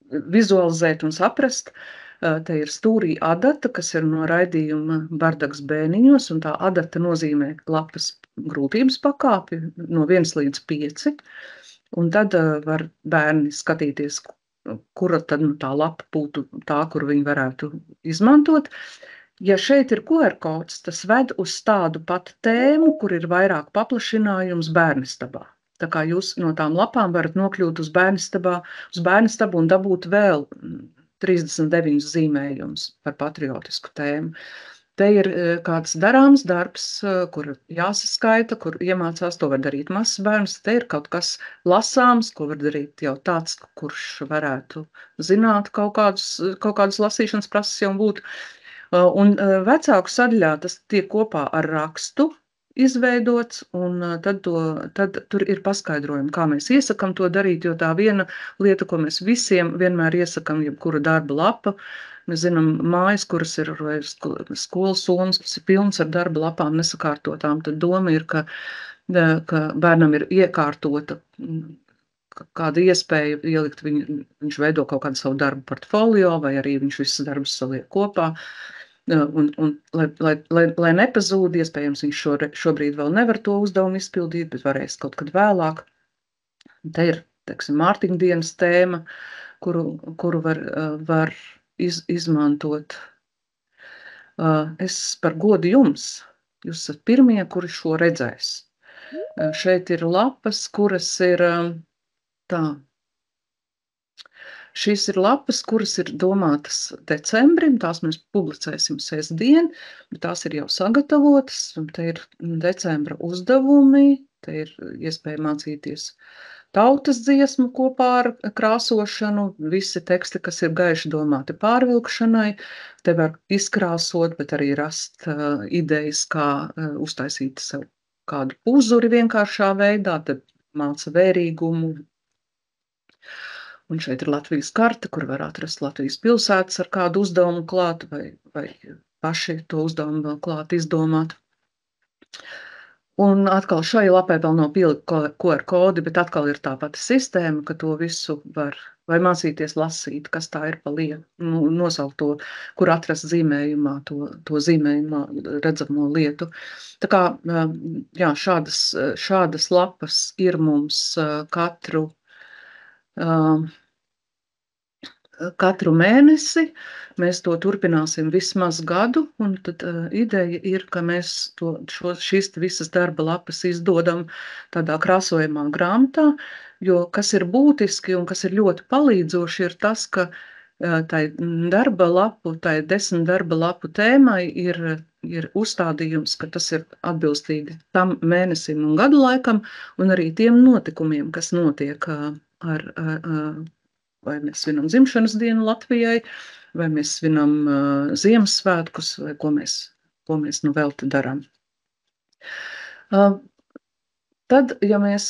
vizualizēt un saprast. Te ir stūrī adata, kas ir no raidījuma Bardags bēniņos, un tā adata nozīmē lapas grūtības pakāpi no 1 līdz 5, un tad var bērni skatīties, kura tad tā lapa būtu tā, kur viņi varētu izmantot. Ja šeit ir QR kods, tas ved uz tādu patu tēmu, kur ir vairāk paplašinājums bērnistabā. Tā kā jūs no tām lapām varat nokļūt uz bērnistabu un dabūt vēl 39 zīmējumus par patriotisku tēmu. Te ir kāds darāms darbs, kur jāsaskaita, kur iemācās, to var darīt mazs bērns. Te ir kaut kas lasāms, ko var darīt jau tāds, kurš varētu zināt kaut kādus lasīšanas prases jau būtu. Un vecāku sadaļā tas tiek kopā ar rakstu izveidots, un tad tur ir paskaidrojumi, kā mēs iesakam to darīt, jo tā viena lieta, ko mēs visiem vienmēr iesakam, jebkura darba lapa, mēs zinām mājas, kuras ir skolas somas, kas ir pilns ar darba lapām nesakārtotām, tad doma ir, ka bērnam ir iekārtota kāda iespēja ielikt, viņš veido kaut kādu savu darbu portfolio, vai arī viņš visas darbus saliek kopā. Un lai nepazūd, iespējams, viņš šobrīd vēl nevar to uzdevumu izpildīt, bet varēs kaut kad vēlāk. Te ir, teiksim, Mārtiņa dienas tēma, kuru var izmantot. Es par godu jums, jūs esat pirmie, kuri šo redzēs. Šeit ir lapas, kuras ir tā. Šīs ir lapas, kuras ir domātas decembrim, tās mēs publicēsim sestdien, bet tās ir jau sagatavotas, un te ir decembra uzdevumi, te ir iespēja mācīties tautas dziesmu kopā ar krāsošanu, visi teksti, kas ir gaiši domāti pārvilkšanai, te var izkrāsot, bet arī rast idejas, kā uztaisīt sev kādu uzuri vienkāršā veidā, tad māca vērīgumu. Un šeit ir Latvijas karte, kur var atrast Latvijas pilsētas ar kādu uzdevumu klāt, vai paši to uzdevumu vēl klāt izdomāt. Un atkal šai lapai vēl nav pielikt QR kodi, bet atkal ir tā pati sistēma, ka to visu var vai mācīties lasīt, kas tā ir pa lietu, nosaukt to, kur atrast zīmējumā, to zīmējumā redzamo lietu. Tā kā, jā, šādas lapas ir mums katru mēnesi, mēs to turpināsim vismaz gadu, un tad ideja ir, ka mēs šīs visas darba lapas izdodam tādā krāsojumā grāmatā, jo kas ir būtiski un kas ir ļoti palīdzoši, ir tas, ka tai 10 darba lapu tēmai ir uzstādījums, ka tas ir atbilstīgi tam mēnesim un gadu laikam, un arī tiem notikumiem, kas notiek vai mēs svinam dzimšanas dienu Latvijai, vai mēs svinam Ziemassvētkus, vai ko mēs nu vēl te darām. Tad, ja mēs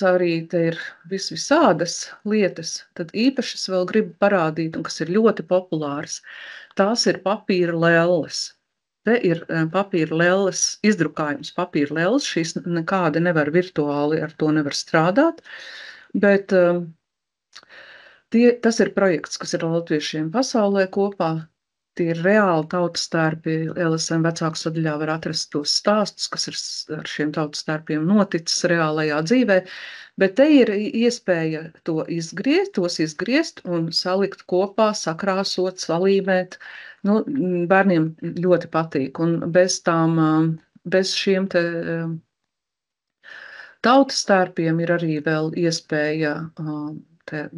arī te ir visādas lietas, tad īpaši es vēl gribu parādīt, un kas ir ļoti populārs, tās ir papīra lelles. te ir papīra lelles, izdrukājums papīra lelles, šīs nekādi nevar virtuāli, ar to nevar strādāt, bet tas ir projekts, kas ir latviešiem pasaulē kopā. Tie ir reāli tautastērpi. LSM vecāku sadaļā var atrast tos stāstus, kas ir ar šiem tautastērpiem noticis reālajā dzīvē, bet te ir iespēja tos izgriezt un salikt kopā, sakrāsot, salīmēt. Nu, bērniem ļoti patīk, un bez šiem te tautastērpiem ir arī vēl iespēja te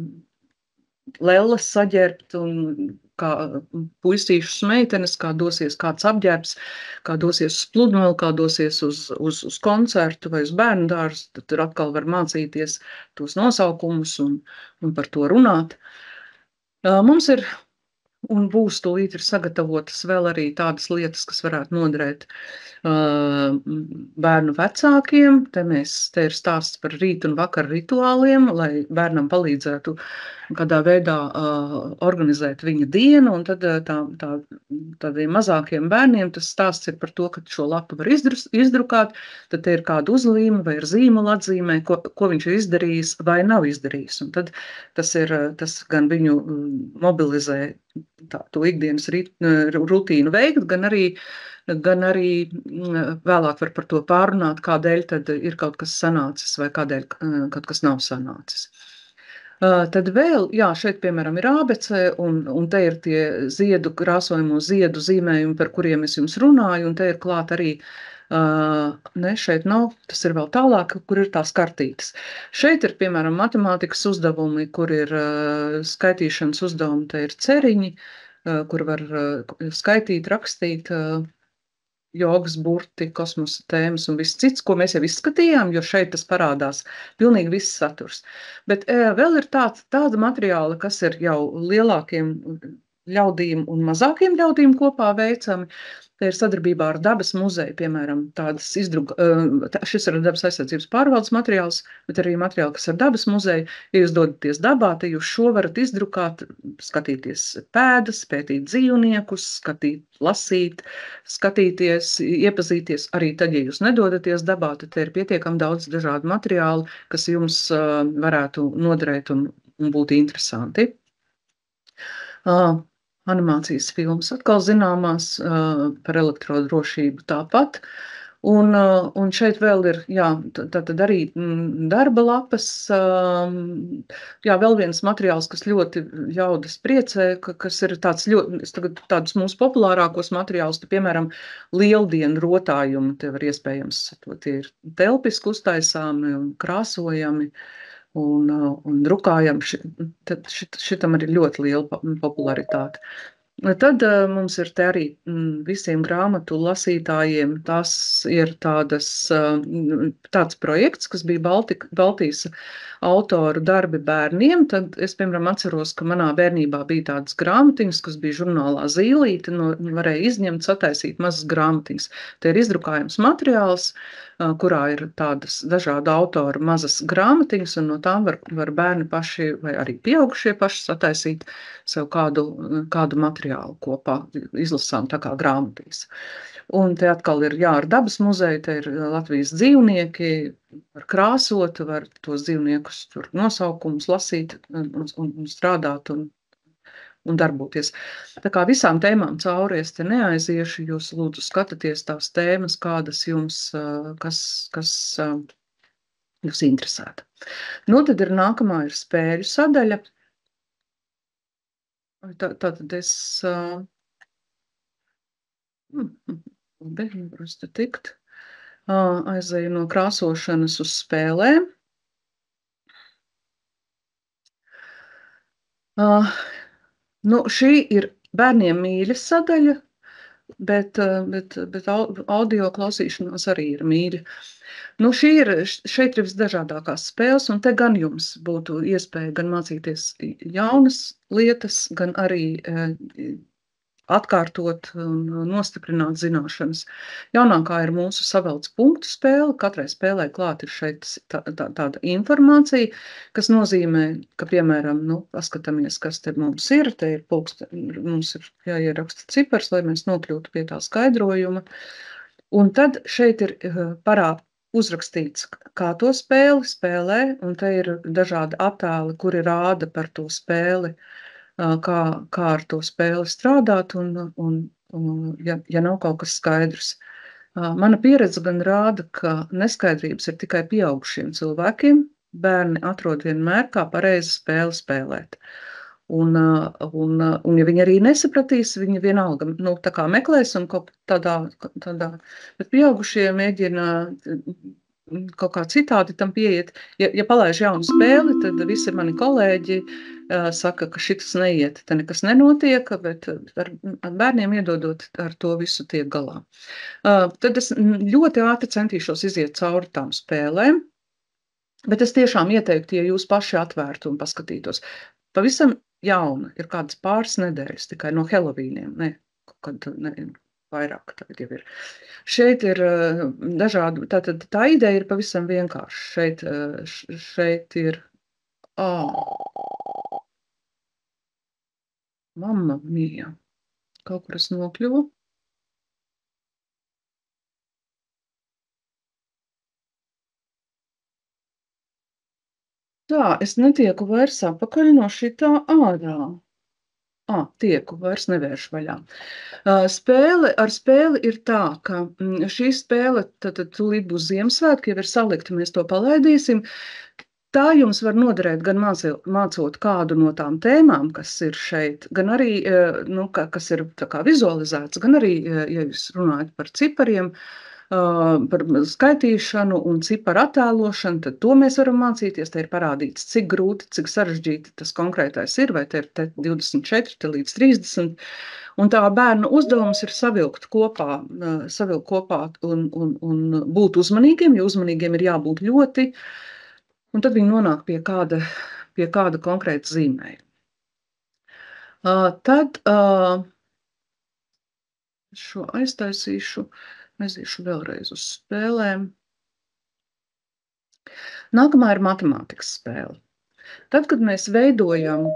lelles saģērbt un kā puisīšus meitenes, kā dosies kāds apģērbs, kā dosies uz pludmali, kā dosies uz koncertu vai uz bērnu dārzu, tad tur atkal var mācīties tos nosaukumus un par to runāt. Mums ir un būs tūlīt ir sagatavotas vēl arī tādas lietas, kas varētu noderēt bērnu vecākiem. Te ir stāsts par rītu un vakaru rituāliem, lai bērnam palīdzētu kādā veidā organizēt viņa dienu, un tad tādiem mazākiem bērniem tas stāsts ir par to, ka šo lapu var izdrukāt, tad te ir kāda uzlīme vai ir zīmola atzīmē, ko viņš ir izdarījis vai nav izdarījis, un tad tas gan viņu mobilizē to ikdienas rutīnu veikt, gan arī vēlāk var par to pārunāt, kādēļ tad ir kaut kas sanācis vai kādēļ kaut kas nav sanācis. Tad vēl, šeit, piemēram, ir ABC, un te ir tie krāsojamo ziedu zīmējumi, par kuriem es jums runāju, un te ir klāt arī, šeit nav, tas ir vēl tālāk, kur ir tās kartītes. Šeit ir, piemēram, matemātikas uzdevumi, kur ir skaitīšanas uzdevumi, te ir ceriņi, kur var skaitīt, rakstīt, jogas burti, kosmosa tēmas un viss cits, ko mēs jau izskatījām, jo šeit tas parādās pilnīgi viss saturs. Bet vēl ir tāda materiāla, kas ir jau lielākiem ļaudīm un mazākiem ļaudīm kopā veicami. Te ir sadarbībā ar Dabas muzeju, piemēram, šis ir Dabas aizsardzības pārvaldes materiāls, bet arī materiāli, kas ir Dabas muzeju. Ja jūs dodaties dabā, te jūs šo varat izdrukāt, skatīties pēdas, pētīt dzīvniekus, lasīt, skatīties, iepazīties. Arī tad, ja jūs nedodaties dabā, tad te ir pietiekami daudz dažādu materiālu, kas jums varētu noderēt un būt interesanti. Animācijas filmas atkal zināmās, par elektrodrošību tāpat. Un šeit vēl ir, tātad arī darba lapas, vēl viens materiāls, kas ļoti ļaudis priecē, kas ir tāds ļoti, tādus mūsu populārākos materiālus, piemēram, lieldienu rotājumi, te var iespējams, tie ir telpiski uztaisāmi un krāsojami. Un drukājam, šitam arī ļoti liela popularitāte. Tad mums ir te arī visiem grāmatu lasītājiem, tas ir tāds projekts, kas bija Baltijas autoru darbi bērniem. Tad es, piemēram, atceros, ka manā bērnībā bija tādas grāmatiņas, kas bija žurnālā Zīlīte, varēja izņemt, sataisīt mazas grāmatiņas. Te ir izdrukājums materiāls, kurā ir tādas dažādu autoru mazas grāmatiņas, un no tām var bērni paši vai arī pieaugušie paši sataisīt sev kādu materiālu kopā, izlasām tā kā grāmatiņas. Un te atkal ir ar Dabas muzeju, te ir Latvijas dzīvnieki, var krāsot, var tos dzīvniekus tur nosaukumus lasīt un strādāt un darboties. Tā kā visām tēmām cauri es te neaiziešu, jūs lūdzu skatāties tās tēmas, kādas jums, kas jūs interesētu. Nu, tad ir nākamā ir spēļu sadaļa. Tātad es aizēju no krāsošanas uz spēlēm. Šī ir bērniem mīļa sadaļa, bet audio klausīšanās arī ir mīļa. Šeit ir visdažādākās spēles, un te gan jums būtu iespēja gan mācīties jaunas lietas, gan arī atkārtot un nostiprināt zināšanas. Jaunākā ir mūsu savelc punktu spēle. Katrai spēlē klāt ir šeit tāda informācija, kas nozīmē, ka, piemēram, paskatāmies, kas te mums ir. Te ir mums ir jāieraksta cipars, lai mēs nokļūtu pie tā skaidrojuma. Un tad šeit ir uzrakstīts, kā to spēli spēlē, un te ir dažādi attēli, kuri rāda par to spēli, kā ar to spēli strādāt, un ja nav kaut kas skaidrs. Mana pieredze gan rāda, ka neskaidrības ir tikai pieaugušiem cilvēkiem. Bērni atrod vienmēr, kā pareizi spēli spēlēt. Un ja viņi arī nesapratīs, viņi vienalga tā kā meklēs un kaut tādā, bet pieaugušie mēģina kaut kā citādi tam pieiet. Ja palaiž jaunu spēli, tad visi mani kolēģi saka, ka šitas neiet, te nekas nenotiek, bet ar bērniem iedodot ar to visu tiek galā. Tad es ļoti ātri centīšos iziet cauri tām spēlēm, bet es tiešām ieteiktu, ja jūs paši atvērtu un paskatītos. Pavisam jauna ir kādas pāris nedēļas tikai no Helovīniem, vairāk tagad jau ir. Šeit ir dažādi, tātad tā ideja ir pavisam vienkārša. Šeit ir, mamma mija, kaut kur es nokļuvu. Tā, es netieku vairs apakaļ no šitā ārā. Tieku, vairs nevēršu vaļā. Ar spēli ir tā, ka šī spēle, tad tūlīt būs Ziemassvētki, jau ir salikta, mēs to palaidīsim. Tā jums var noderēt gan mācot kādu no tām tēmām, kas ir šeit, gan arī, kas ir tā kā vizualizēts, gan arī, ja jūs runājat par cipariem, par skaitīšanu un ciparu attēlošanu, tad to mēs varam mācīties. Te ir parādīts, cik grūti, cik sarežģīti tas konkrētais ir, vai te ir 24 līdz 30. Un tā bērnu uzdevums ir savilkt kopā un būt uzmanīgiem, jo uzmanīgiem ir jābūt ļoti, un tad viņi nonāk pie kāda konkrēta zīmējuma. Tad šo aiztaisīšu. Aiziešu vēlreiz uz spēlēm. Nākamā ir matemātikas spēle. Tad, kad mēs veidojam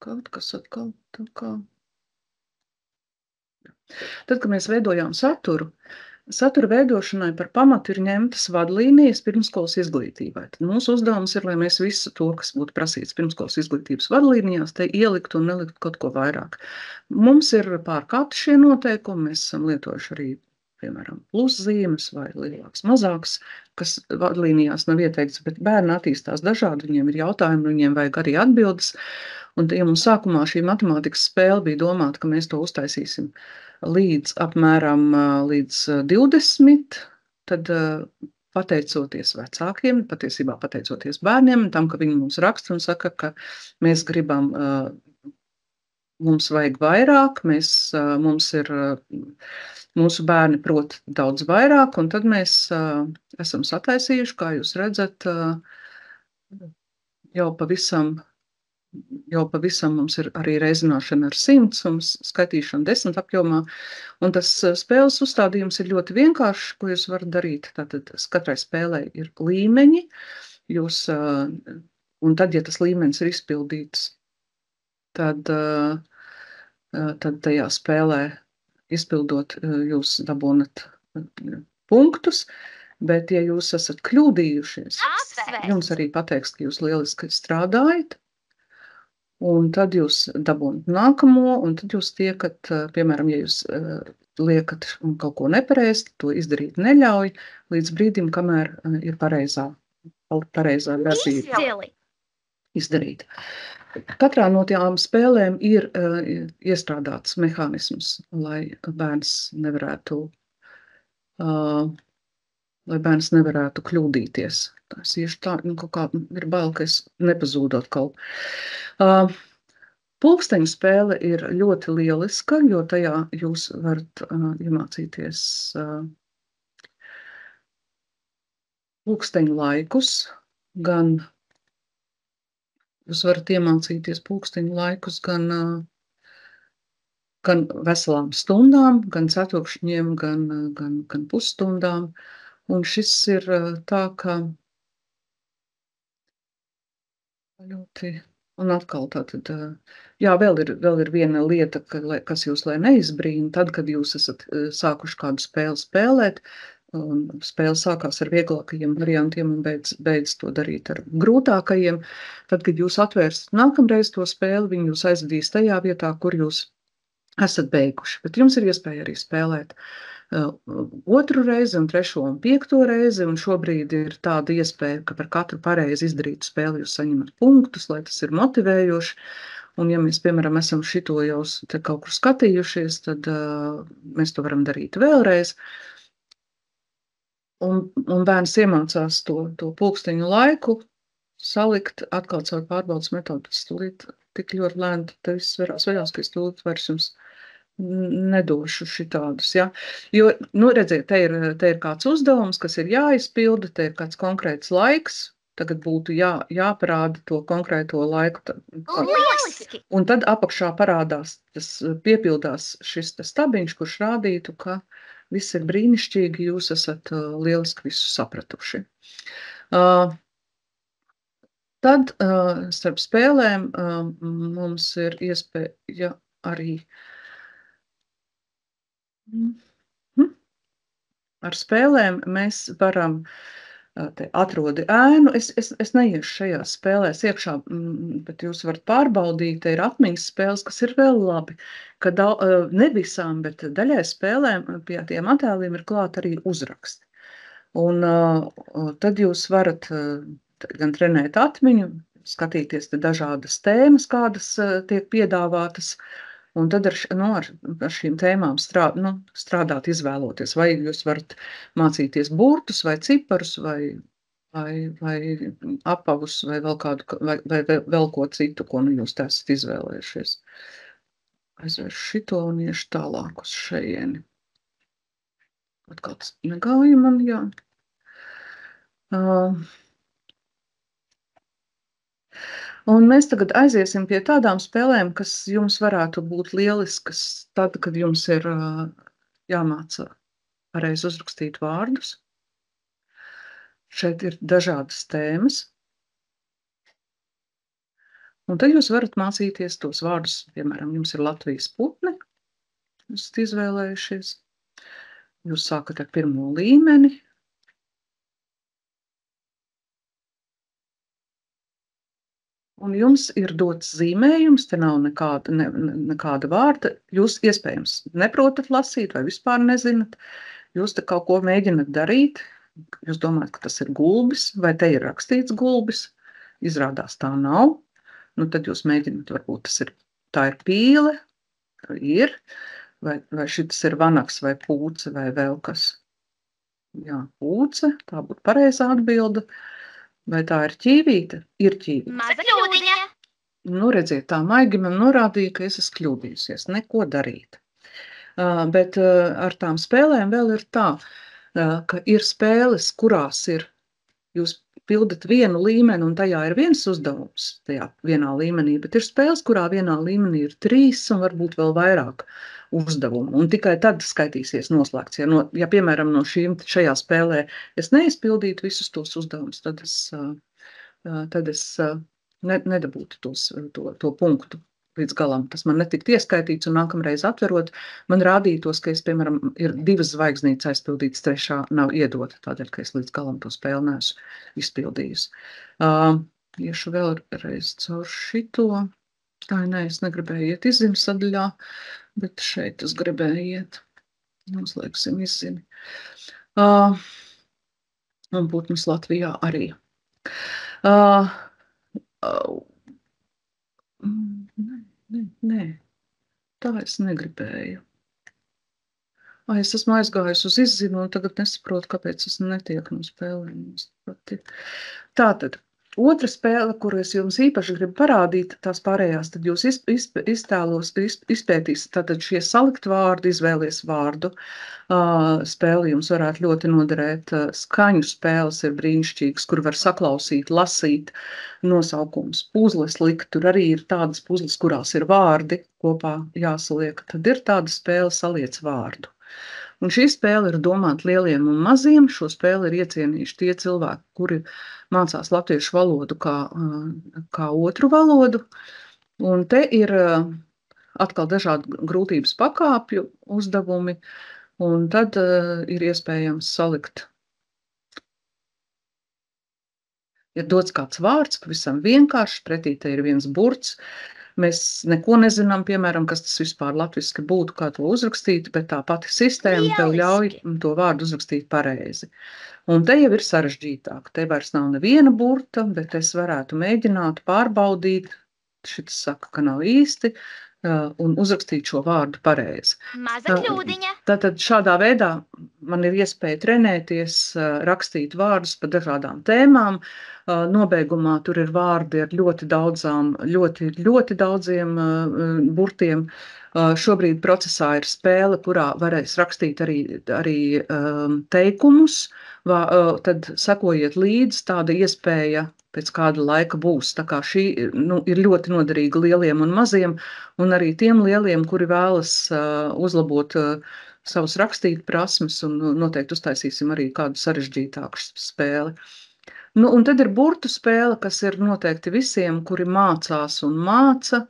kaut kas atkal tā kā. Tad, kad mēs veidojām satura veidošanai par pamatu ir ņemtas vadlīnijas pirmskolas izglītībai. Tad mūsu uzdevums ir, lai mēs visu to, kas būtu prasīts pirmskolas izglītības vadlīnijās, te ielikt un nelikt kaut ko vairāk. Mums ir pārkāpti šie noteikumi, mēs esam lietojuši arī, piemēram, pluszīmes vai lielāks, mazāks, kas vadlīnijās nav ieteikts, bet bērni attīstās dažādi, viņiem ir jautājumi, viņiem vajag arī atbildes. Un ja mums sākumā šī matemātikas spēle bija domāta, ka mēs to uztaisīsim apmēram līdz 20, tad pateicoties vecākiem, patiesībā pateicoties bērniem, tam, ka viņi mums raksta un saka, ka mēs gribam, mums vajag vairāk, mūsu bērni prot daudz vairāk, un tad mēs esam sataisījuši, kā jūs redzat, jau pavisam mums ir arī reizināšana ar 100 un skaitīšana 10 apjomā. Un tas spēles uzstādījums ir ļoti vienkāršs, ko jūs varat darīt. Tātad katrai spēlē ir līmeņi, un tad, ja tas līmenis ir izpildīts, tad tajā spēlē izpildot jūs dabūnat punktus. Bet, ja jūs esat kļūdījušies, jums arī pateiks, ka jūs lieliski strādājat. Un tad jūs dabūnat nākamo, un tad jūs tiekat, piemēram, ja jūs liekat kaut ko nepareizi, to izdarīt neļauj līdz brīdim, kamēr ir pareizā darbība izdarīt. Katrā no tām spēlēm ir iestrādāts mehānisms, lai bērns nevarētu kļūdīties. Tas ir tā, kaut kā ir bail, ka es nepazūdot kaut. Pulksteņu spēle ir ļoti lieliska, jo tajā jūs varat iemācīties pulksteņu laikus, gan Jūs varat iemācīties pulksteņu laikus gan veselām stundām, gan ceturkšņiem, gan pusstundām. Un šis ir tā, ka ļoti. Un atkal tātad, jā, vēl ir viena lieta, kas jūs lai neizbrīna, tad, kad jūs esat sākuši kādu spēli spēlēt, un spēle sākās ar vieglākajiem variantiem un beidz to darīt ar grūtākajiem, tad, kad jūs atvērsiet nākamreiz to spēli, viņi jūs aizvedīs tajā vietā, kur jūs esat beiguši. Bet jums ir iespēja arī spēlēt otru reizi, un trešo un piekto reizi, un šobrīd ir tāda iespēja, ka par katru pareizi izdarītu spēli jūs saņemat punktus, lai tas ir motivējoši. Un ja mēs, piemēram, esam šito jau te kaut kur skatījušies, tad mēs to varam darīt vēlreiz. Un bērns iemācās to pulksteņu laiku salikt atkal caur pārbaudas metodu. Tas tūlīt tik ļoti lēni, te viss vaļās, ka es tūlīt vairs jums nedošu šitādus, ja. Jo, redziet, te ir kāds uzdevums, kas ir jāizpilda, te ir kāds konkrēts laiks, tagad būtu jāparāda to konkrēto laiku. Un tad apakšā parādās, tas piepildās šis stabiņš, kurš rādītu, ka viss ir brīnišķīgi, jūs esat lieliski visu sapratuši. Tad starp spēlēm mums ir iespēja arī ar spēlēm mēs varam atrodi ēnu. Es neiešu šajās spēlēs iekšā, bet jūs varat pārbaudīt, te ir atmiņas spēles, kas ir vēl labi, ka ne visām, bet daļai spēlēm pie tiem attēliem ir klāt arī uzraksti. Un tad jūs varat gan trenēt atmiņu, skatīties te dažādas tēmas, kādas tiek piedāvātas, un tad ar šīm tēmām strādāt, izvēloties, vai jūs varat mācīties burtus, vai ciparus, vai apavus, vai vēl ko citu, ko jūs esat izvēlējušies. Aizvēršu šito un iešu tālāk uz šejieni. Atkal tas negāja man, jā. Un mēs tagad aiziesim pie tādām spēlēm, kas jums varētu būt lieliskas tad, kad jums ir jāmāca pareizi uzrakstīt vārdus. Šeit ir dažādas tēmas. Un tad jūs varat mācīties tos vārdus, piemēram, jums ir Latvijas putni, jūs esat izvēlējušies. Jūs sākat ar pirmo līmeni. Un jums ir dots zīmējums, te nav nekāda vārda. Jūs iespējams neprotat lasīt vai vispār nezinat. Jūs te kaut ko mēģinat darīt. Jūs domājat, ka tas ir gulbis, vai te ir rakstīts gulbis. Izrādās tā nav. Nu, tad jūs mēģināt, varbūt tā ir pīle, vai šitas ir vanaks vai pūce vai vēl kas. Jā, pūce, tā būtu pareizā atbilde. Vai tā ir ķīvīte? Ir ķīvīte. Maza kļūdiņa. Nu, redziet, tā maigi man norādīja, ka es esmu kļūdījusies, neko darīt. Bet ar tām spēlēm vēl ir tā, ka ir spēles, kurās jūs pildat vienu līmeni un tajā ir viens uzdevums tajā vienā līmenī, bet ir spēles, kurā vienā līmenī ir 3 un varbūt vēl vairāk uzdevumu. Un tikai tad skaitīsies noslēgts. Ja piemēram, šajā spēlē es neizpildītu visus tos uzdevumus, tad es nedabūtu to punktu līdz galam. Tas man netiktu ieskaitīts, un nākamreiz atverot, man rādītos, ka piemēram, ir 2 zvaigznītes aizpildītas, 3. nav iedota, tādēļ, ka es līdz galam to spēli neesmu izpildījusi. Iešu vēlreiz caur šito. Es negribēju iet izziņu sadaļā, bet šeit es gribēju iet. Noslēgsim izziņu. Un putnus Latvijā arī. Nē, tā es negribēju. Es esmu aizgājusi uz izziņu, un tagad nesaprotu, kāpēc es netieku no spēlēm. Tātad, Otra spēle, kuru es jums īpaši gribu parādīt, tās pārējās, tad jūs izpētīsiet, tātad šie salikt vārdi, izvēlies vārdu. Spēle jums varētu ļoti noderēt. Skaņu spēles ir brīnišķīgas, kur var saklausīt, lasīt nosaukums. Puzles likt, tur arī ir tādas puzles, kurās ir vārdi kopā jāsaliek. Tad ir tāda spēle saliec vārdu. Un šī spēle ir domāta lieliem un maziem. Šo spēli ir iecienījuši tie cilvēki, kuri mācās latviešu valodu kā otru valodu. Un te ir atkal dažādi grūtības pakāpju uzdevumi, un tad ir iespējams salikt. Ir dots kāds vārds, pavisam vienkārši, pretī te ir viens burts. Mēs neko nezinām, piemēram, kas tas vispār latviski būtu, kā to uzrakstīt, bet tā pati sistēma tev ļauj to vārdu uzrakstīt pareizi. Un te jau ir sarežģītāk. Te vairs nav neviena burta, bet es varētu mēģināt pārbaudīt, šitas saka, ka nav īsti, un uzrakstīt šo vārdu pareizi. Maza kļūdiņa. Tātad šādā veidā man ir iespēja trenēties, rakstīt vārdus par dažādām tēmām. Nobeigumā tur ir vārdi ar ļoti daudziem burtiem. Šobrīd procesā ir spēle, kurā varēs rakstīt arī teikumus. Tad sekojiet līdzi, tāda iespēja pēc kāda laika būs. Tā kā šī ir ļoti noderīga lieliem un maziem, un arī tiem lieliem, kuri vēlas uzlabot savus rakstīt prasmes, un noteikti uztaisīsim arī kādu sarežģītāku spēli. Un tad ir burtu spēle, kas ir noteikti visiem, kuri mācās un māca.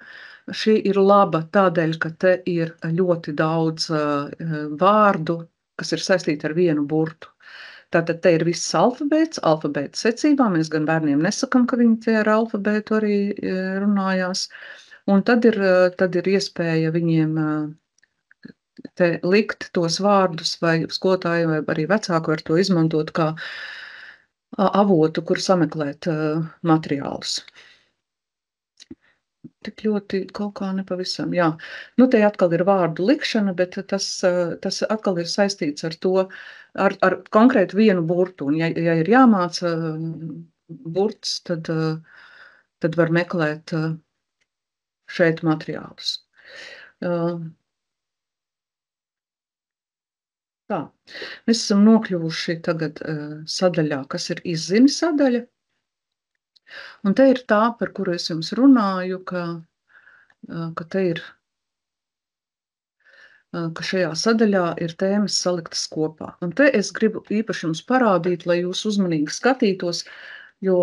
Šī ir laba tādēļ, ka te ir ļoti daudz vārdu, kas ir saistīti ar vienu burtu. Tātad te ir viss alfabēts, alfabēta secībā. Mēs gan bērniem nesakam, ka viņi te ar alfabētu arī runājās. Un tad ir iespēja viņiem te likt tos vārdus, vai skolotāji, vai arī vecāki var to izmantot kā avotu, kur sameklēt materiālus. Tik ļoti kaut kā nepavisam, jā. Te atkal ir vārdu likšana, bet tas atkal ir saistīts ar to, ar konkrētu vienu burtu. Un ja ir jāmāca burts, tad var meklēt šeit materiālus. Tā, mēs esam nokļuvuši tagad sadaļā, kas ir izzini sadaļa. Un te ir tā, par kuru es jums runāju, ka te ir, ka šajā sadaļā ir tēmas saliktas kopā. Un te es gribu īpaši jums parādīt, lai jūs uzmanīgi skatītos, jo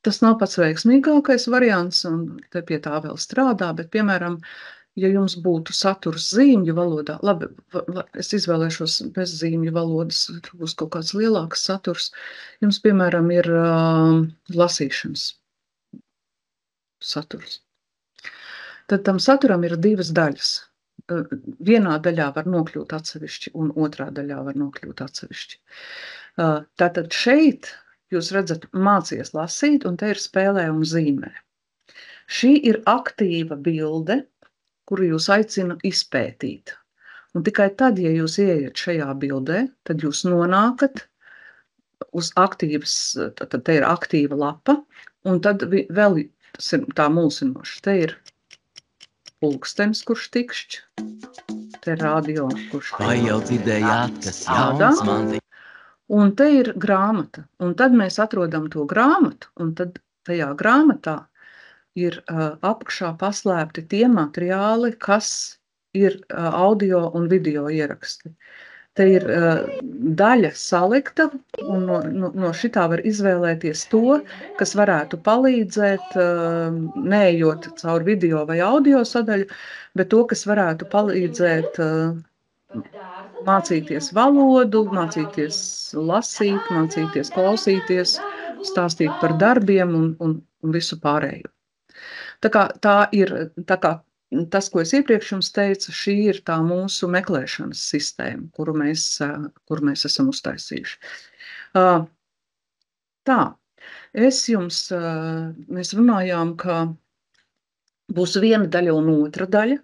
tas nav pats veiksmīgākais variants, un te pie tā vēl strādā, bet, piemēram, ja jums būtu saturs zīmju valodā, labi, es izvēlēšos bez zīmju valodas, tur būs kaut kāds lielāks saturs, jums, piemēram, ir lasīšanas saturs. Tad tam saturam ir divas daļas. Vienā daļā var nokļūt atsevišķi, un otrā daļā var nokļūt atsevišķi. Tātad šeit jūs redzat mācies lasīt, un te ir spēlē un zīmē. Šī ir aktīva bilde, kuru jūs aicinu izpētīt. Un tikai tad, ja jūs ieiet šajā bildē, tad jūs nonākat uz aktīvas, tad te ir aktīva lapa, un tad vēl tas ir tā mulsinoši. Te ir pulkstenis, kurš tikšķ, te ir radio, kurš tikšķ. Vai jau dzirdējāt, kas jauns man tik? Un te ir grāmata, un tad mēs atrodam to grāmatu, un tad tajā grāmatā ir apakšā paslēpti tie materiāli, kas ir audio un video ieraksti. Te ir daļa salikta, un no šitā var izvēlēties to, kas varētu palīdzēt, neejot caur video vai audio sadaļu, bet to, kas varētu palīdzēt mācīties valodu, mācīties lasīt, mācīties klausīties, stāstīt par darbiem un visu pārējo. Tā kā tas, ko es iepriekš jums teicu, šī ir tā mūsu meklēšanas sistēma, kuru mēs esam uztaisījuši. Tā, mēs runājām, ka būs viena daļa un otra daļa,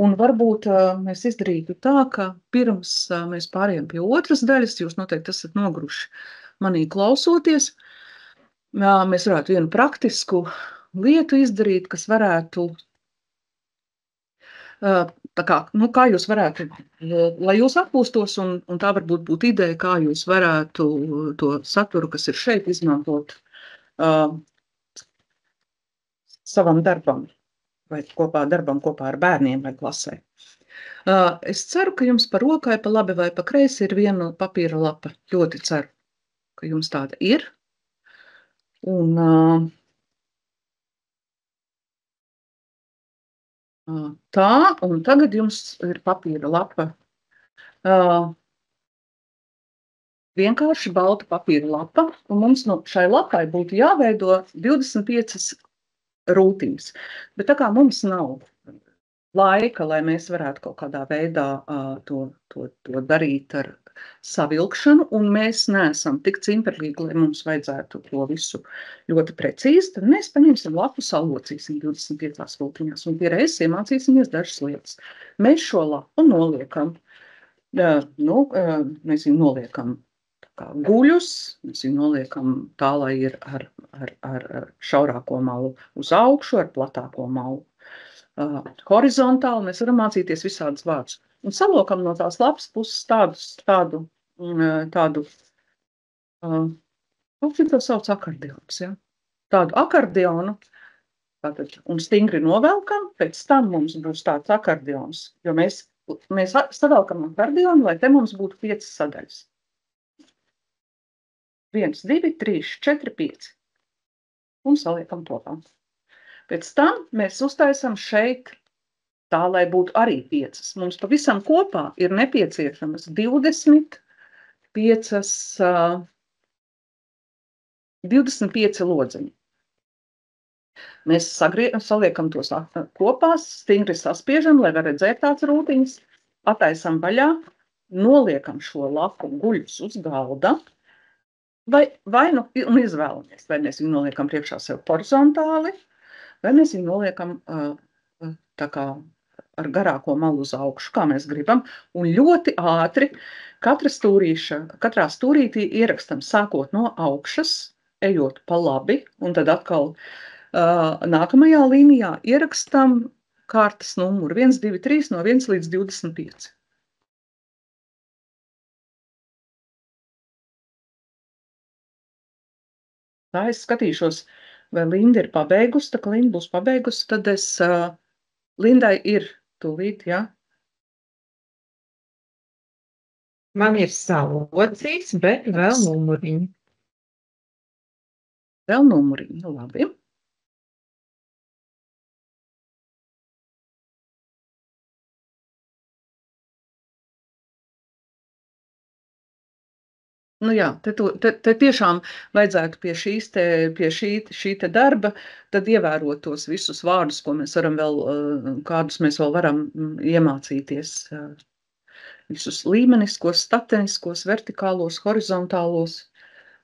un varbūt mēs izdarītu tā, ka pirms mēs pārējām pie otras daļas, jūs noteikti esat noguruši manī klausoties, mēs varētu vienu praktisku lietu izdarīt, kas varētu, tā kā, kā jūs varētu, lai jūs atpūstos, un tā varbūt būtu ideja, kā jūs varētu to saturu, kas ir šeit, izmantot savam darbam, vai kopā ar bērniem vai klasē. Es ceru, ka jums pa rokai, pa labi vai pa kreisi ir viena papīra lapa. Ļoti ceru, ka jums tāda ir. Un tagad jums ir papīra lapa. Vienkārši balta papīra lapa, un mums no šai lapai būtu jāveido 25 rūtiņas. Bet tā kā mums nav laika, lai mēs varētu kaut kādā veidā to darīt ar savilkšanu, un mēs neesam tik cimperlīgi, lai mums vajadzētu to visu ļoti precīzi, tad mēs paņemsim lapu, salocīsim 25 rūtiņās, un pie reizes iemācīsimies dažas lietas. Mēs šo lapu noliekam, mēs viņu noliekam guļus, mēs viņu noliekam tā, lai ir ar šaurāko malu uz augšu, ar platāko malu horizontāli. Mēs varam mācīties visādus vārdus. Un salokam no tās lapas puses tādu to sauc akordeons, ja? Tādu akordeonu, un stingri novelkam, pēc tam mums būs tāds akordeons, jo mēs savelkam akordeonu, lai te mums būtu 5 sadaļas. 1, 2, 3, 4, 5. Un saliekam kopā. Pēc tam mēs uztaisam šeit tā, lai būtu arī 5. Mums pavisam kopā ir nepieciešamas 25 lodziņi. Mēs saliekam tos kopā, stingri saspiežam, lai var redzēt tās rūtiņas, attaisam vaļā, noliekam šo lapu guļus uz galda, un izvēlamies, vai mēs viņu noliekam priekšā sev horizontāli, vai mēs viņu noliekam tā kā ar garāko malu uz augšu, kā mēs gribam, un ļoti ātri katrā stūrītī ierakstam sākot no augšas, ejot pa labi, un tad atkal nākamajā līnijā ierakstam kārtas numuru 1, 2, 3 no 1 līdz 25. Tā es skatīšos, vai Linda ir pabeigusi, tā kā Linda būs pabeigusi, tad Lindai ir tūlīt, jā? Man ir salocīts, bet vēl numuriņi. Vēl numuriņi, labi. Jā, te tiešām vajadzētu pie šī darba tad ievērot tos visus vārdus, ko mēs varam vēl, kādus mēs vēl varam iemācīties. Visus līmeniskos, stateniskos, vertikālos, horizontālos,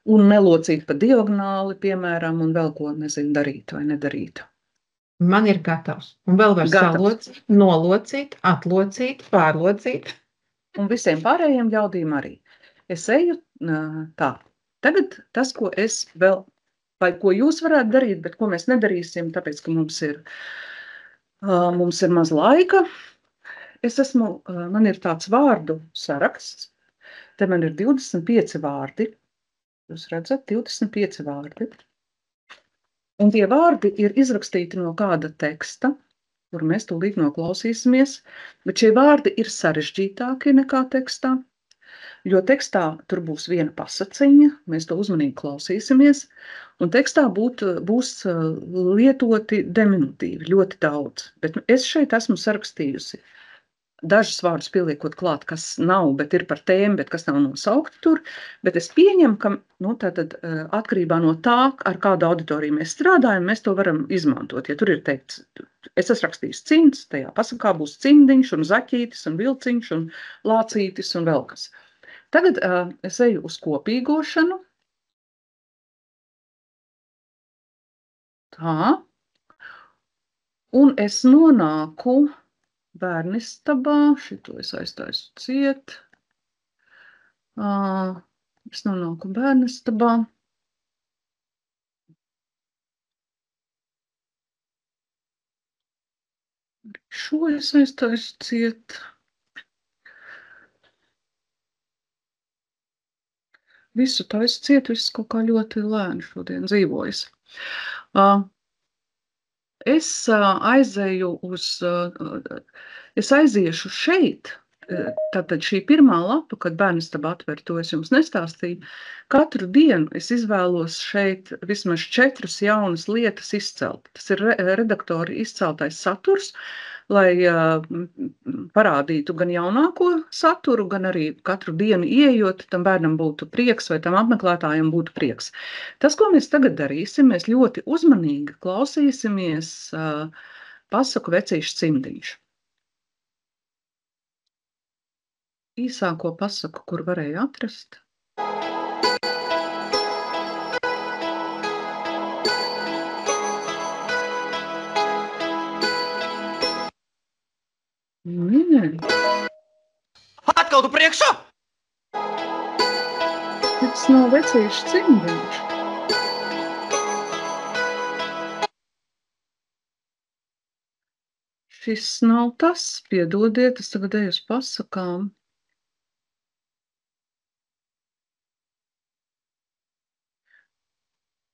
un nelocīt pa diagonāli, piemēram, un vēl ko, darīt vai nedarīt. Man ir gatavs. Un vēl var salocīt, nolocīt, atlocīt, pārlocīt. Un visiem pārējiem ļaudīm arī. Es eju tā. Tagad tas, ko es vēl, vai ko jūs varētu darīt, bet ko mēs nedarīsim, tāpēc, ka mums ir maz laika. Man ir tāds vārdu saraksts. Te man ir 25 vārdi. Jūs redzat, 25 vārdi. Un tie vārdi ir izrakstīti no kāda teksta, kur mēs tūlīt noklausīsimies, bet šie vārdi ir sarežģītāki nekā tekstā. Jo tekstā tur būs viena pasaciņa, mēs to uzmanīgi klausīsimies, un tekstā būs lietoti deminutīvi, ļoti daudz. Bet es šeit esmu sarakstījusi dažus vārdus pieliekot klāt, kas nav, bet ir par tēmu, bet kas nav nosaukti tur, bet es pieņemu, ka tātad atkarībā no tā, ar kādu auditoriju mēs strādājam, mēs to varam izmantot. Ja tur ir teikts, es esmu rakstījis cinds, tajā pasakā būs cindiņš un zaķītis un vilciņš un lācītis un vēl kas. Tagad es eju uz kopīgošanu. Tā. Un es nonāku bērnistabā. Šito es aiztaisu ciet. Es nonāku bērnistabā. Šo es aiztaisu ciet. Visu taisu ciet, viss kaut kā ļoti lēni šodien dzīvojas. Es aizēju es aiziešu šeit, tātad šī pirmā lapa, kad bērnistaba atver, to es jums nestāstīju. Katru dienu es izvēlos šeit vismaz 4 jaunas lietas izcelt. Tas ir redaktori izceltais saturs, lai parādītu gan jaunāko saturu, gan arī katru dienu ieejot, tam bērnam būtu prieks vai tam apmeklētājiem būtu prieks. Tas, ko mēs tagad darīsim, mēs ļoti uzmanīgi klausīsimies pasaku Vecīšs cimdiņš. Īsāko pasaku, kur varēja atrast. Atkal tu priekšā? Tas nav Vecīšs cimdiņš. Šis nav tas, piedodiet, es tagad eju uz pasakām.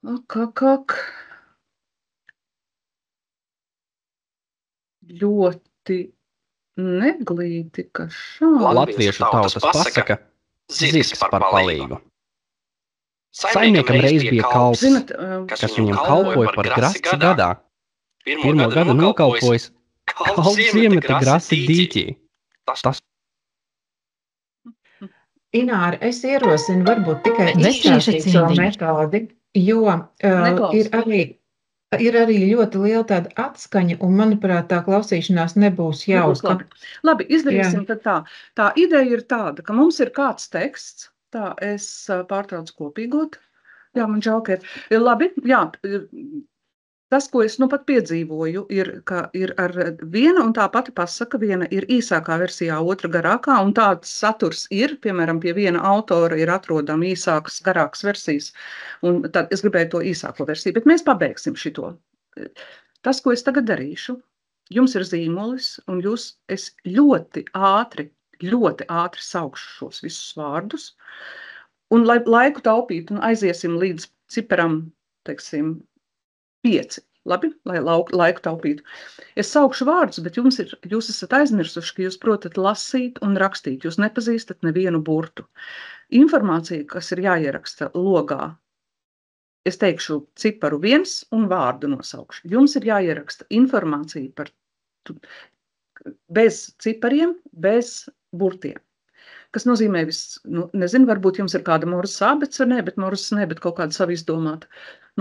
Ak. Ļoti neglīti, ka šādi. Latviešu tautas pasaka zirgs par palīgu. Saimniekam reiz bija kalps, kas viņam kalpoja par grasi gadā. Pirmo gadu nokalpojis, kalps iemeta grasi dīķī. Tas Ināra, es ierosinu varbūt tikai Vecīša izstāstīt šo cimdiņš. metodi, jo Neklaus. ir arī ļoti liela tāda atskaņa, un, manuprāt, tā klausīšanās nebūs jauka. Labi, izdarīsim tad tā. Tā ideja ir tāda, ka mums ir kāds teksts, tā es pārtraucu kopīgot. Jā, man žēl, ka ir. Labi, jā. Tas, ko es nu pat piedzīvoju, ir, ka ir ar viena un tā pati pasaka, viena ir īsākā versijā, otra garākā, un tāds saturs ir, piemēram, pie viena autora ir atrodama īsākas, garākas versijas, un tad es gribēju to īsāko versiju, bet mēs pabeigsim šito. Tas, ko es tagad darīšu, jums ir zīmolis, un es ļoti ātri saukšu šos visus vārdus, un lai laiku taupītu, un aiziesim līdz ciparam, teiksim, 5, labi, lai laiku taupītu. Es saukšu vārdus, bet jūs esat aizmirsuši, ka jūs protat lasīt un rakstīt. Jūs nepazīstat nevienu burtu. Informācija, kas ir jāieraksta logā, es teikšu ciparu 1 un vārdu nosaukšu. Jums ir jāieraksta informācija bez cipariem, bez burtiem. Kas nozīmē nezinu, varbūt jums ir kāda Morsas abecede, bet kaut kāda savu izdomāta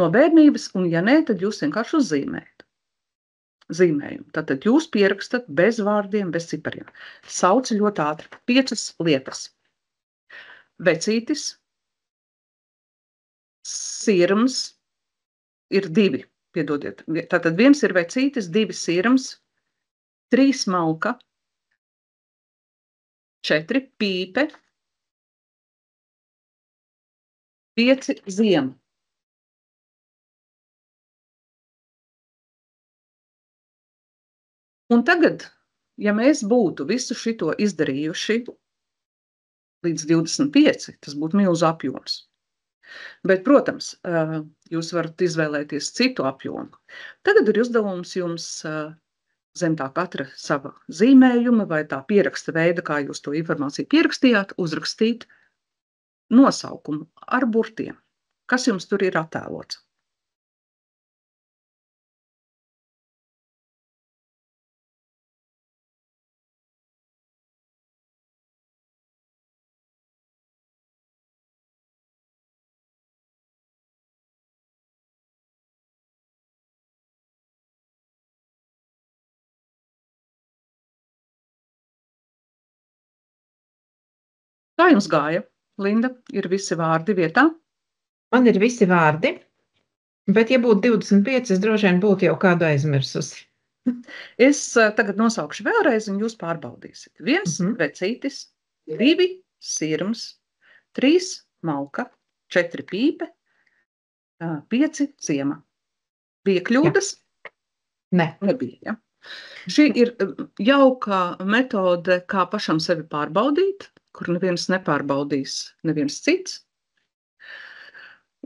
no bērnības, un ja nē, tad jūs vienkārši uzzīmējat. Zīmējumu. Tātad jūs pierakstat bez vārdiem, bez cipariem. Sauc ļoti ātri. 5 lietas. Vecītis, sirms, ir 2, piedodiet. Tātad 1 ir vecītis, 2 sirms, 3 malka, 4 pīpe, 5 ziema. Un tagad, ja mēs būtu visu šito izdarījuši līdz 25, tas būtu milzu apjoms. Bet, protams, jūs varat izvēlēties citu apjomu. Tagad ir uzdevums jums zem tā katra sava zīmējuma vai tā pieraksta veida, kā jūs to informāciju pierakstījāt, uzrakstīt nosaukumu ar burtiem. Kas jums tur ir attēlots? Kā jums gāja, Linda? Ir visi vārdi vietā? Man ir visi vārdi, bet ja būtu 25, es droši vien būtu jau kādu aizmirsusi. Es tagad nosaukšu vēlreiz, un jūs pārbaudīsiet. 1 vecītis, 2 sirms, 3 malka, 4 pīpe, 5 ziema. Bija kļūdas? Nē. Nebija, ja? Šī ir jauka metode, kā pašam sevi pārbaudīt, kur neviens nepārbaudīs, neviens cits.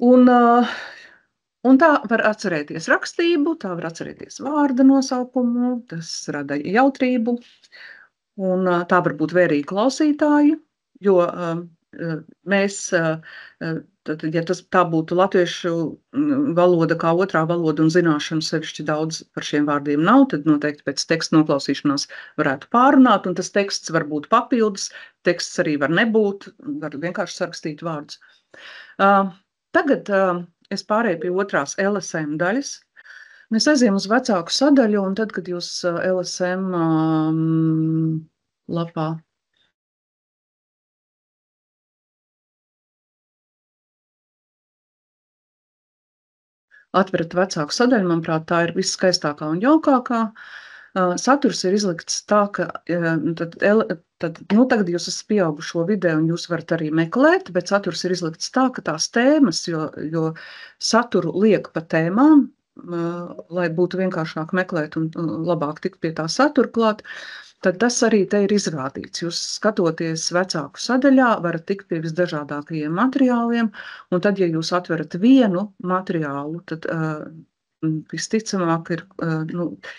Un tā var atcerēties rakstību, tā var atcerēties vārda nosaukumu, tas rada jautrību. Un tā var būt vērīgi klausītāji, jo mēs, tad, ja tā būtu latviešu valoda kā otrā valoda un zināšana sevišķi daudz par šiem vārdiem nav, tad noteikti pēc teksta noklausīšanās varētu pārunāt, un tas teksts var būt papildus, teksts arī var nebūt, var vienkārši sarakstīt vārdus. Tagad es pārēju pie otrās LSM daļas. Mēs aizējām uz vecāku sadaļu, un tad, kad jūs LSM lapā atverat vecāku sadaļu, manuprāt, tā ir viskaistākā un jaukākā. Saturs ir izlikts tā, ka tagad jūs esat pieaugušo vidē un jūs varat arī meklēt, bet saturs ir izlikts tā, ka tās tēmas, jo saturu liek pa tēmām, lai būtu vienkāršāk meklēt un labāk tikt pie tā satura klāt, tad tas arī te ir izrādīts. Jūs skatoties vecāku sadaļā, varat tikt pie visdažādākajiem materiāliem, un tad, ja jūs atverat vienu materiālu, tad visticamāk ir,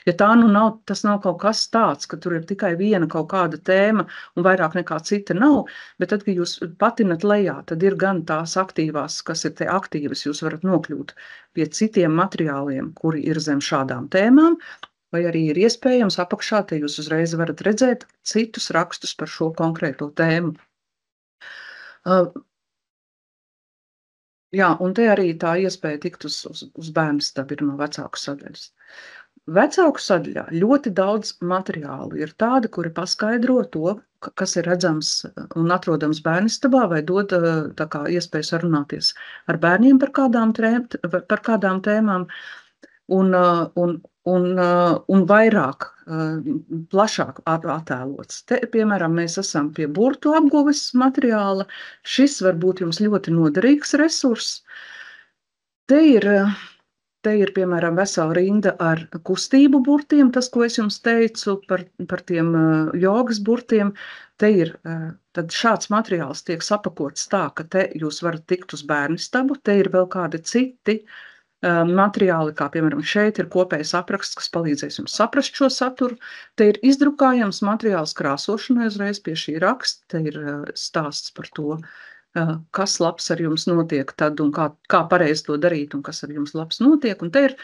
ja tā nav, tas nav kaut kas tāds, ka tur ir tikai viena kaut kāda tēma un vairāk nekā cita nav, bet tad, kad jūs patinat lejā, tad ir gan tās aktīvās, kas ir te aktīvas, jūs varat nokļūt pie citiem materiāliem, kuri ir zem šādām tēmām, vai arī ir iespējams apakšā, te jūs uzreiz varat redzēt citus rakstus par šo konkrēto tēmu. Jā, un te arī tā iespēja tikt uz bērnistabu ir no vecāku sadaļas. Vecāku sadaļā ļoti daudz materiālu ir tādi, kuri paskaidro to, kas ir redzams un atrodams bērnistabā, vai dod tā kā iespēju sarunāties ar bērniem par kādām tēmām, un vairāk, plašāk attēlots. Te, piemēram, mēs esam pie burtu apguves materiāla. Šis var būt jums ļoti noderīgs resurss. Te ir, piemēram, vesela rinda ar kustību burtiem, tas, ko es jums teicu par tiem jogas burtiem. Te ir, tad šāds materiāls tiek sapakots tā, ka te jūs varat tikt uz bērnistabu, te ir vēl kādi citi materiāli, kā piemēram šeit ir kopējs apraksts, kas palīdzēs jums saprast šo saturu. Te ir izdrukājams materiāls krāsošanai uzreiz pie šī raksta, te ir stāsts par to, kas labs ar jums notiek tad un kā pareizi to darīt un kas ar jums labs notiek. Un te ir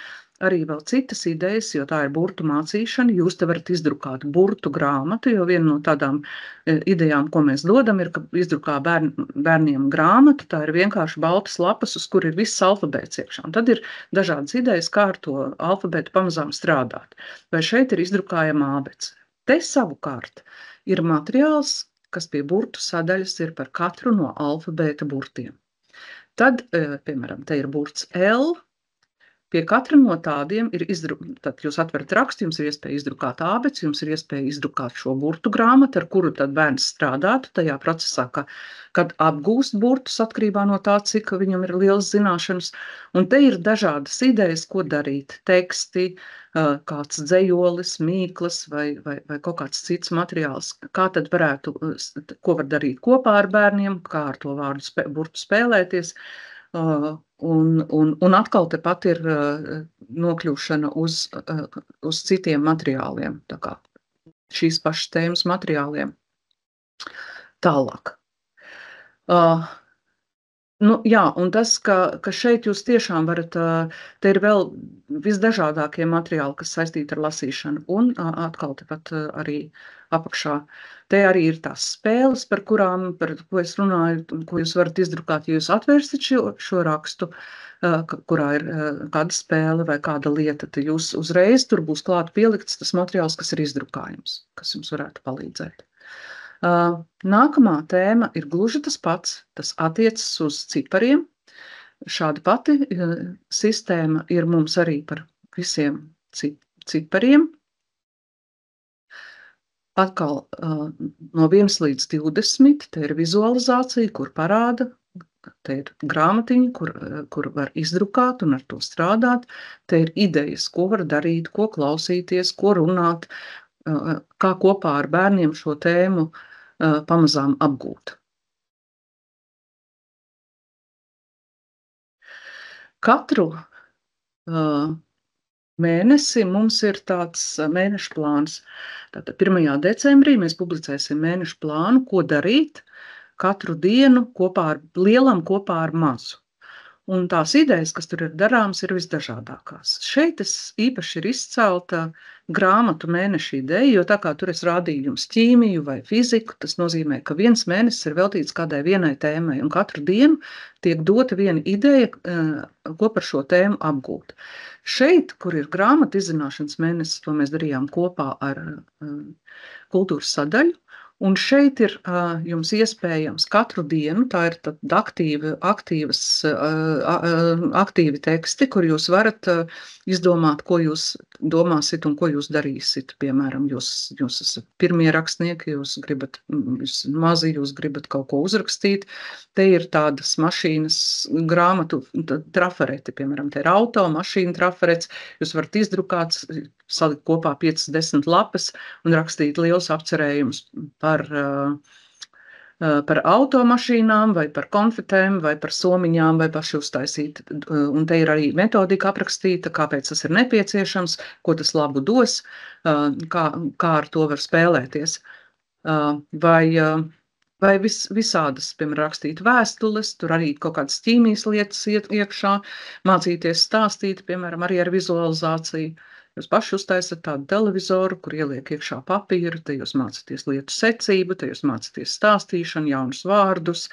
arī vēl citas idejas, jo tā ir burtu mācīšana. Jūs te varat izdrukāt burtu grāmatu, jo viena no tādām idejām, ko mēs dodam, ir, ka izdrukā bērniem grāmatu. Tā ir vienkārši baltas lapas, uz kur ir viss alfabēts iekšā. Un tad ir dažādas idejas, kā ar to alfabētu pamazām strādāt. Vai šeit ir izdrukājama abecede. Te savukārt ir materiāls, kas pie burtu sadaļas ir par katru no alfabēta burtiem. Tad, piemēram, te ir burts L. Pie katra no tādiem ir tad jūs atverat rakstu, jums ir iespēja izdrukāt ābeci, jums ir iespēja izdrukāt šo burtu grāmatu, ar kuru tad bērns strādātu tajā procesā, kad apgūst burtus atkarībā no tā, cik viņam ir lielas zināšanas. Un te ir dažādas idejas, ko darīt. Teksti, kāds dzejolis, mīklas vai kaut kāds cits materiāls. Kā tad varētu, ko var darīt kopā ar bērniem, kā ar to vārdu burtu spēlēties. Un atkal tepat ir nokļūšana uz citiem materiāliem, tā kā šīs pašas tēmas materiāliem. Tālāk. Jā, un tas, ka šeit jūs tiešām varat, te ir vēl visdažādākie materiāli, kas saistīti ar lasīšanu, un atkal tepat arī apakšā. Te arī ir tās spēles, par ko es runāju, ko jūs varat izdrukāt, ja jūs atvērsiet šo rakstu, kurā ir kāda spēle vai kāda lieta, tad jūs uzreiz tur būs klāt pielikts tas materiāls, kas ir izdrukājums, kas jums varētu palīdzēt. Nākamā tēma ir gluži tas pats, tas attiecas uz cipariem. Šāda pati sistēma ir mums arī par visiem cipariem. Atkal no 1 līdz 20, te ir vizualizācija, kur parāda te ir grāmatiņa, kur var izdrukāt un ar to strādāt. Te ir idejas, ko var darīt, ko klausīties, ko runāt, kā kopā ar bērniem šo tēmu pamazām apgūt. Katru mēnesi mums ir tāds mēnešu plāns. Tātad 1. decembrī mēs publicēsim mēnešu plānu, ko darīt katru dienu lielam kopā ar mazu. Un tās idejas, kas tur ir darāmas, ir visdažādākās. Šeit īpaši ir izcelta grāmatu mēneša ideja, jo tā kā tur es rādīju jums ķīmiju vai fiziku, tas nozīmē, ka viens mēnesis ir veltīts kādai vienai tēmai, un katru dienu tiek dota viena ideja, ko par šo tēmu apgūt. Šeit, kur ir grāmatu izzināšanas mēnesis, to mēs darījām kopā ar kultūras sadaļu. Un šeit ir jums iespējams katru dienu, tā ir aktīvi teksti, kur jūs varat izdomāt, ko jūs domāsit un ko jūs darīsit. Piemēram, jūs esat pirmie rakstnieki, jūs mazi, jūs gribat kaut ko uzrakstīt. Te ir tādas mašīnas grāmatu trafareti, piemēram, te ir auto, mašīna trafarets. Jūs varat izdrukāt, salikt kopā 5-10 lapas un rakstīt liels apcerējumus par automašīnām, vai par konfetēm, vai par somiņām, vai paši uztaisīt. Un te ir arī metodika aprakstīta, kāpēc tas ir nepieciešams, ko tas labu dos, kā ar to var spēlēties. Vai visādas, piemēram, rakstīt vēstules, tur arī kaut kādas ķīmijas lietas iekšā, mācīties stāstīt, piemēram, arī ar vizualizāciju. Jūs paši uztaisat tādu televizoru, kur ieliek iekšā papīru, te jūs mācāties lietu secību, te jūs mācāties stāstīšanu, jaunus vārdus.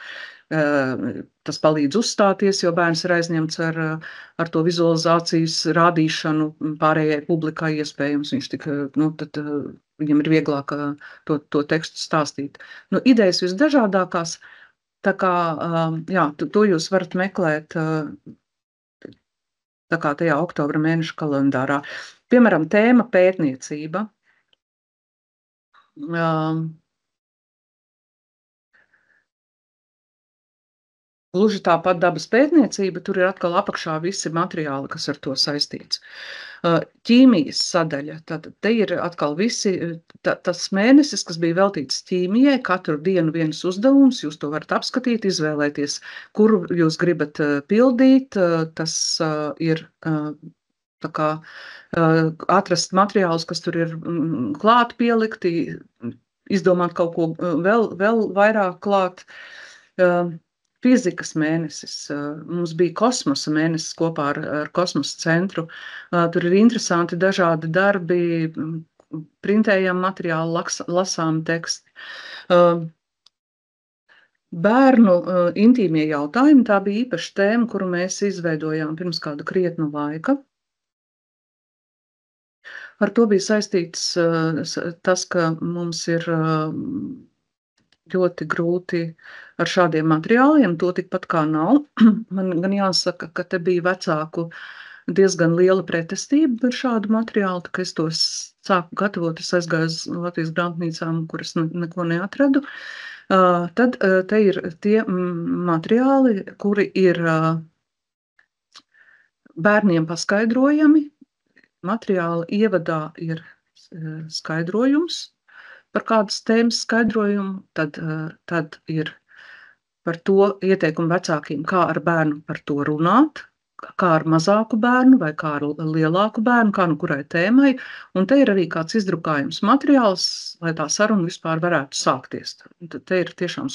Tas palīdz uzstāties, jo bērns ir aizņemts ar to vizualizācijas rādīšanu pārējai publikai iespējams. Tad viņam ir vieglāk to tekstu stāstīt. Idejas visdažādākās, tā kā, to jūs varat meklēt tā kā tajā oktobra mēneša kalendārā. Piemēram, tēma pētniecība. Gluži tāpat dabas pētniecība, tur ir atkal apakšā visi materiāli, kas ar to saistīts. Ķīmijas sadaļa, tad te ir atkal visi, tas mēnesis, kas bija veltīts ķīmijai, katru dienu viens uzdevums, jūs to varat apskatīt, izvēlēties, kuru jūs gribat pildīt, tas ir tā kā atrast materiālus, kas tur ir klāt pielikti, izdomāt kaut ko vēl vairāk klāt. Fizikas mēnesis. Mums bija kosmosa mēnesis kopā ar kosmosa centru. Tur ir interesanti dažādi darbi, printējam materiālu, lasām teksti. Bērnu intīmie jautājumi, tā bija īpaša tēma, kuru mēs izveidojām pirms kādu krietnu laika. Ar to bija saistīts tas, ka mums ir ļoti grūti ar šādiem materiāliem, to tikpat kā nav. Man gan jāsaka, ka te bija vecāku diezgan liela pretestība par šādu materiālu, tā kā es tos sāku gatavot, es aizgāju uz Latvijas grāmatnīcām, kuras neko neatradu. Tad te ir tie materiāli, kuri ir bērniem paskaidrojami. Materiāla ievadā ir skaidrojums par kādas tēmas skaidrojumu, tad ir par to ieteikumu vecākiem, kā ar bērnu par to runāt, kā ar mazāku bērnu vai kā ar lielāku bērnu, kā nu kurai tēmai, un te ir arī kāds izdrukājums materiāls, lai tā saruna vispār varētu sākties. Te ir tiešām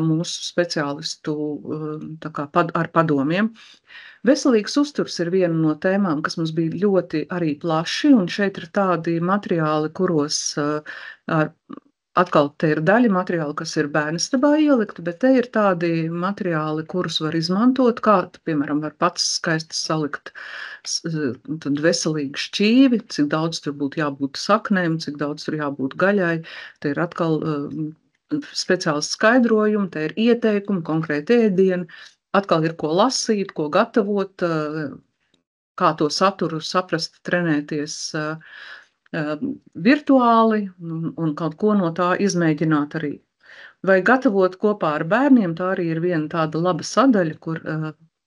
mūsu speciālistu tā kā ar padomiem. Veselīgs uzturs ir viena no tēmām, kas mums bija ļoti arī plaši, un šeit ir tādi materiāli, kuros atkal te ir daļa materiāli, kas ir bērnistabā ielikti, bet te ir tādi materiāli, kurus var izmantot, kā, piemēram, var pats skaisti salikt tad veselīgu šķīvi, cik daudz tur būtu jābūt saknēm, cik daudz tur jābūt gaļai. Te ir atkal speciāls skaidrojumi, te ir ieteikumi, konkrēti ēdieni. Atkal ir ko lasīt, ko gatavot, kā to saturu saprast, trenēties virtuāli un kaut ko no tā izmēģināt arī. vai gatavot kopā ar bērniem, tā arī ir viena tāda laba sadaļa, kur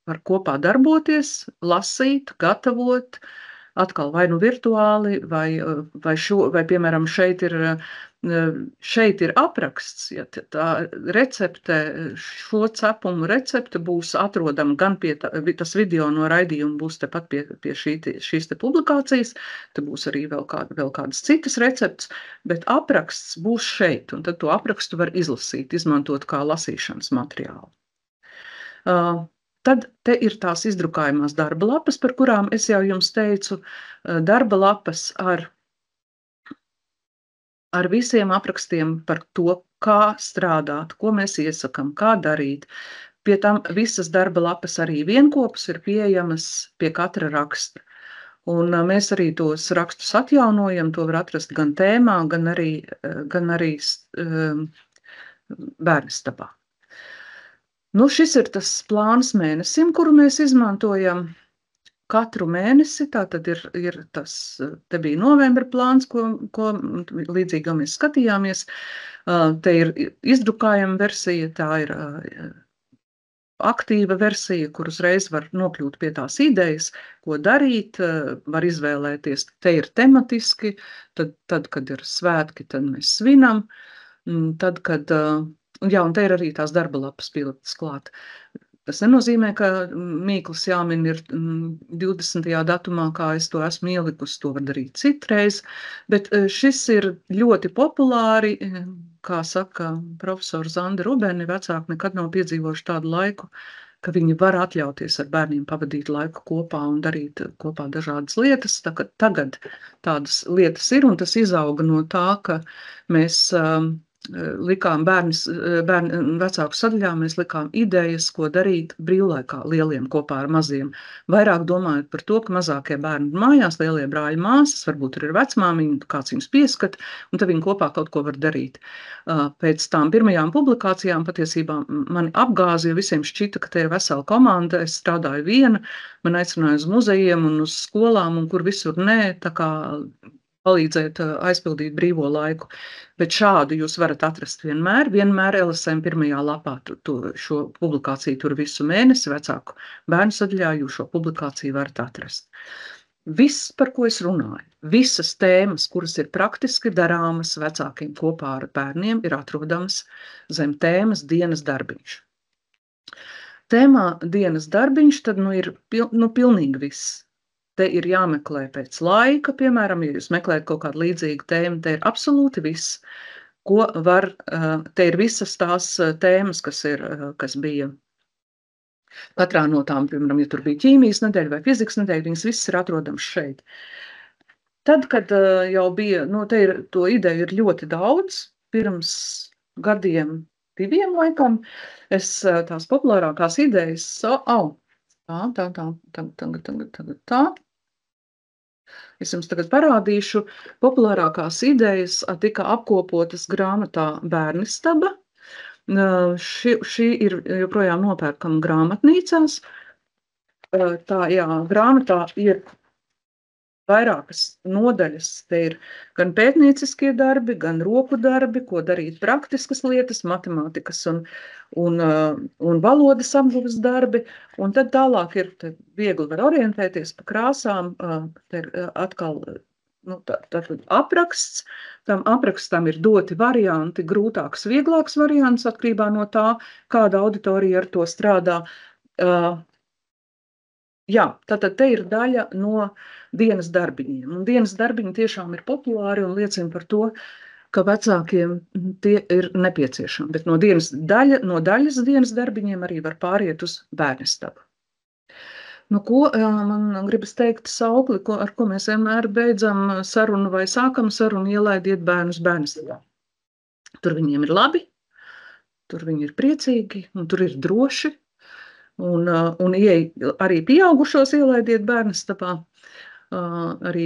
var kopā darboties, lasīt, gatavot, atkal vai nu virtuāli, vai piemēram, šeit ir apraksts, ja tā recepte, šo cepumu recepte būs atrodama gan tas video no raidījuma būs tepat pie šīs te publikācijas, te būs arī vēl kādas citas receptes, bet apraksts būs šeit, un tad to aprakstu var izlasīt, izmantot kā lasīšanas materiālu. Tad te ir tās izdrukājumās darba lapas, par kurām es jau jums teicu, darba lapas ar visiem aprakstiem par to, kā strādāt, ko mēs iesakam, kā darīt. Pie tam visas darba lapas arī vienkopus ir pieejamas pie katra raksta. Un mēs arī tos rakstus atjaunojam, to var atrast gan tēmā, gan arī bērnistabā. Nu, šis ir tas plāns mēnesim, kuru mēs izmantojam katru mēnesi. Tātad ir tas, te bija novembra plāns, ko līdzīgi jau mēs skatījāmies. Te ir izdrukājama versija, tā ir aktīva versija, kur uzreiz var nokļūt pie tās idejas, ko darīt, var izvēlēties. Te ir tematiski, tad kad ir svētki, tad mēs svinam, tad, kad, jā, un te ir arī tās darba lapas pieliektas klāt. Tas nenozīmē, ka mīklas jāmin ir 20. datumā, kā es to esmu ielikusi, to var darīt citreiz, bet šis ir ļoti populāri, kā saka profesors Zanda Rubeni, vecāki nekad nav piedzīvojuši tādu laiku, ka viņi var atļauties ar bērniem pavadīt laiku kopā un darīt kopā dažādas lietas. Tagad tādas lietas ir, un tas izauga no tā, ka mēs likām vecāku sadaļā, mēs likām idejas, ko darīt brīvlaikā lieliem kopā ar maziem. Vairāk domājot par to, ka mazākie bērni mājās, lielie brāļi māsas, varbūt ir vecmāmiņi, kāds viņus pieskat, un tad viņi kopā kaut ko var darīt. Pēc tām pirmajām publikācijām patiesībā mani apgāza, jo visiem šķita, ka te ir vesela komanda, es strādāju viena, man aicināja uz muzejiem un uz skolām, un kur visur nē, tā kā palīdzēt aizpildīt brīvo laiku. Bet šādu jūs varat atrast vienmēr LSM pirmajā lapā, šo publikāciju tur visu mēnesi, vecāku bērnu sadaļā jūs šo publikāciju varat atrast. Viss, par ko es runāju, visas tēmas, kuras ir praktiski darāmas vecākiem kopā ar bērniem, ir atrodamas zem tēmas dienas darbiņš. Tēmā dienas darbiņš tad ir pilnīgi viss. Te ir jāmeklē pēc laika, piemēram, ja jūs meklējat kaut kādu līdzīgu tēmu, te ir absolūti viss, ko var, te ir visas tās tēmas, kas bija katrā no tām, piemēram, ja tur bija ķīmijas nedēļa vai fizikas nedēļa, viņas viss ir atrodams šeit. Tad, kad jau bija, to ideju ir ļoti daudz, pirms gadiem 2 laikam, es tās populārākās idejas, tā. Es jums tagad parādīšu, populārākās idejas tika apkopotas grāmatā Bērnistaba. Šī ir joprojām nopērkama grāmatnīcās. Grāmatā ir vairākas nodaļas. Te ir gan pētnieciskie darbi, gan roku darbi, ko darīt praktiskas lietas, matemātikas un valodas apguves darbi. Un tad tālāk ir viegli var orientēties pa krāsām. Te ir atkal apraksts. Tam aprakstam ir doti varianti, grūtāks, vieglāks variants atkarībā no tā, kāda auditorija ar to strādā. Jā, tātad te ir daļa no dienas darbiņiem. Un dienas darbiņi tiešām ir populāri un liecina par to, ka vecākiem tie ir nepieciešami. Bet no daļas dienas darbiņiem arī var pāriet uz bērnistabu. Ko man gribas teikt saukli, ar ko mēs vienmēr beidzam sarunu vai sākam sarunu, ielaidiet bērnus bērnistabā. Tur viņiem ir labi, tur viņi ir priecīgi un tur ir droši. Un arī pieaugušos ielaidiet bērnistabā. Arī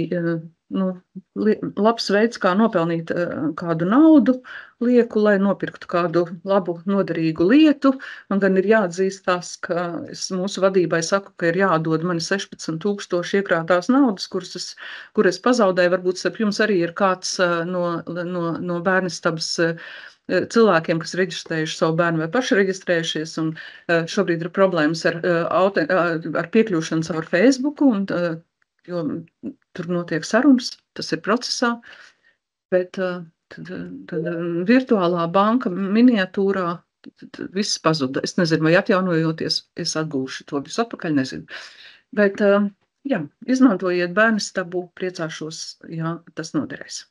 labs veids, kā nopelnīt kādu naudu lieku, lai nopirktu kādu labu, noderīgu lietu. Man gan ir jāatzīstās, ka es mūsu vadībai saku, ka ir jādod mani 16,000 iekrātās naudas, kuras pazaudēju. Varbūt starp jums arī ir kāds no bērnistabas cilvēkiem, kas reģistrējuši savu bērnu vai paši reģistrējušies, un šobrīd ir problēmas ar piekļūšanu caur Facebook, jo tur notiek sarunas, tas ir procesā, bet tad virtuālā banka miniatūrā viss pazuda. Es nezinu, vai atjaunojoties, es atgūšu to visu atpakaļ, nezinu. Bet, jā, izmantojiet bērnistabu, priecāšos, ja tas noderēs.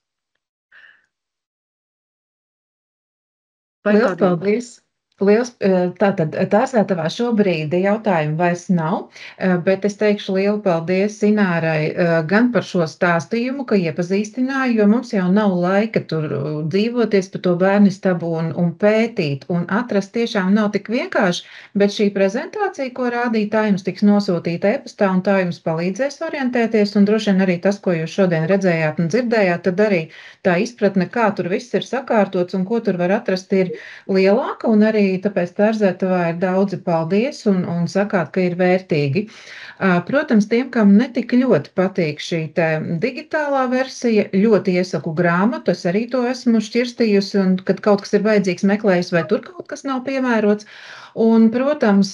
Liels paldies! Tātad Tārsētavā šobrīd jautājumu vairs nav, bet es teikšu lielu paldies Inārai gan par šo stāstījumu, ka iepazīstināju, jo mums jau nav laika tur dzīvoties pa to bērnistabu un pētīt, un atrast tiešām nav tik vienkārši, bet šī prezentācija, ko rādīja, tā jums tiks nosūtīta e-pastā, un tā jums palīdzēs orientēties, un droši vien arī tas, ko jūs šodien redzējāt un dzirdējāt, tad arī tā izpratne, kā tur viss ir sakārtots un ko tur var atrast, ir lielāka, un arī tāpēc Tārsētavā ir daudzi paldies un sakāt, ka ir vērtīgi. Protams, tiem, kam netik ļoti patīk šī digitālā versija, ļoti iesaku grāmatu, es arī to esmu šķirstījusi, un kad kaut kas ir vajadzīgs meklējusi, vai tur kaut kas nav piemērots. Un, protams,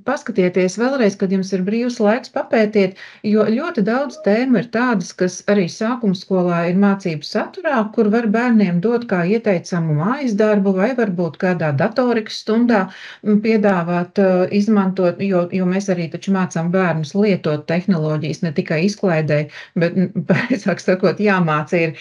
paskatieties vēlreiz, kad jums ir brīvs laiks, papētiet, jo ļoti daudz tēmu ir tādas, kas arī sākuma skolā ir mācību saturā, kur var bērniem dot kā ieteicamu mājas darbu vai varbūt kādā datorikas stundā piedāvāt, izmantot, jo mēs arī taču mācām bērnus lietot tehnoloģijas ne tikai izklaidē, bet, pareizāk sakot, jāmāca ir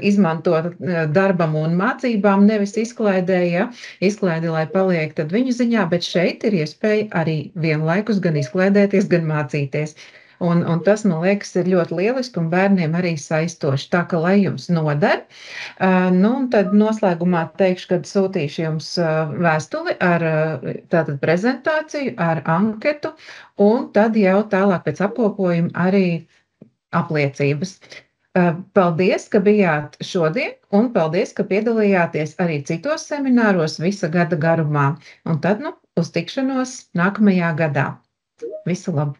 izmantot darbam un mācībām, nevis izklaidē, ja? Izklaidi, lai paliek tad viņu ziņā, bet šeit ir iespēja arī vienlaikus gan izklaidēties, gan mācīties. Un tas, man liekas, ir ļoti lieliski un bērniem arī saistoši. Tā ka, lai jums noder, un tad noslēgumā teikšu, kad sūtīšu jums vēstuli ar tātad prezentāciju, ar anketu, un tad jau tālāk pēc apkopojuma arī apliecības. Paldies, ka bijāt šodien, un paldies, ka piedalījāties arī citos semināros visa gada garumā. Un tad, uz tikšanos nākamajā gadā. Visu labu!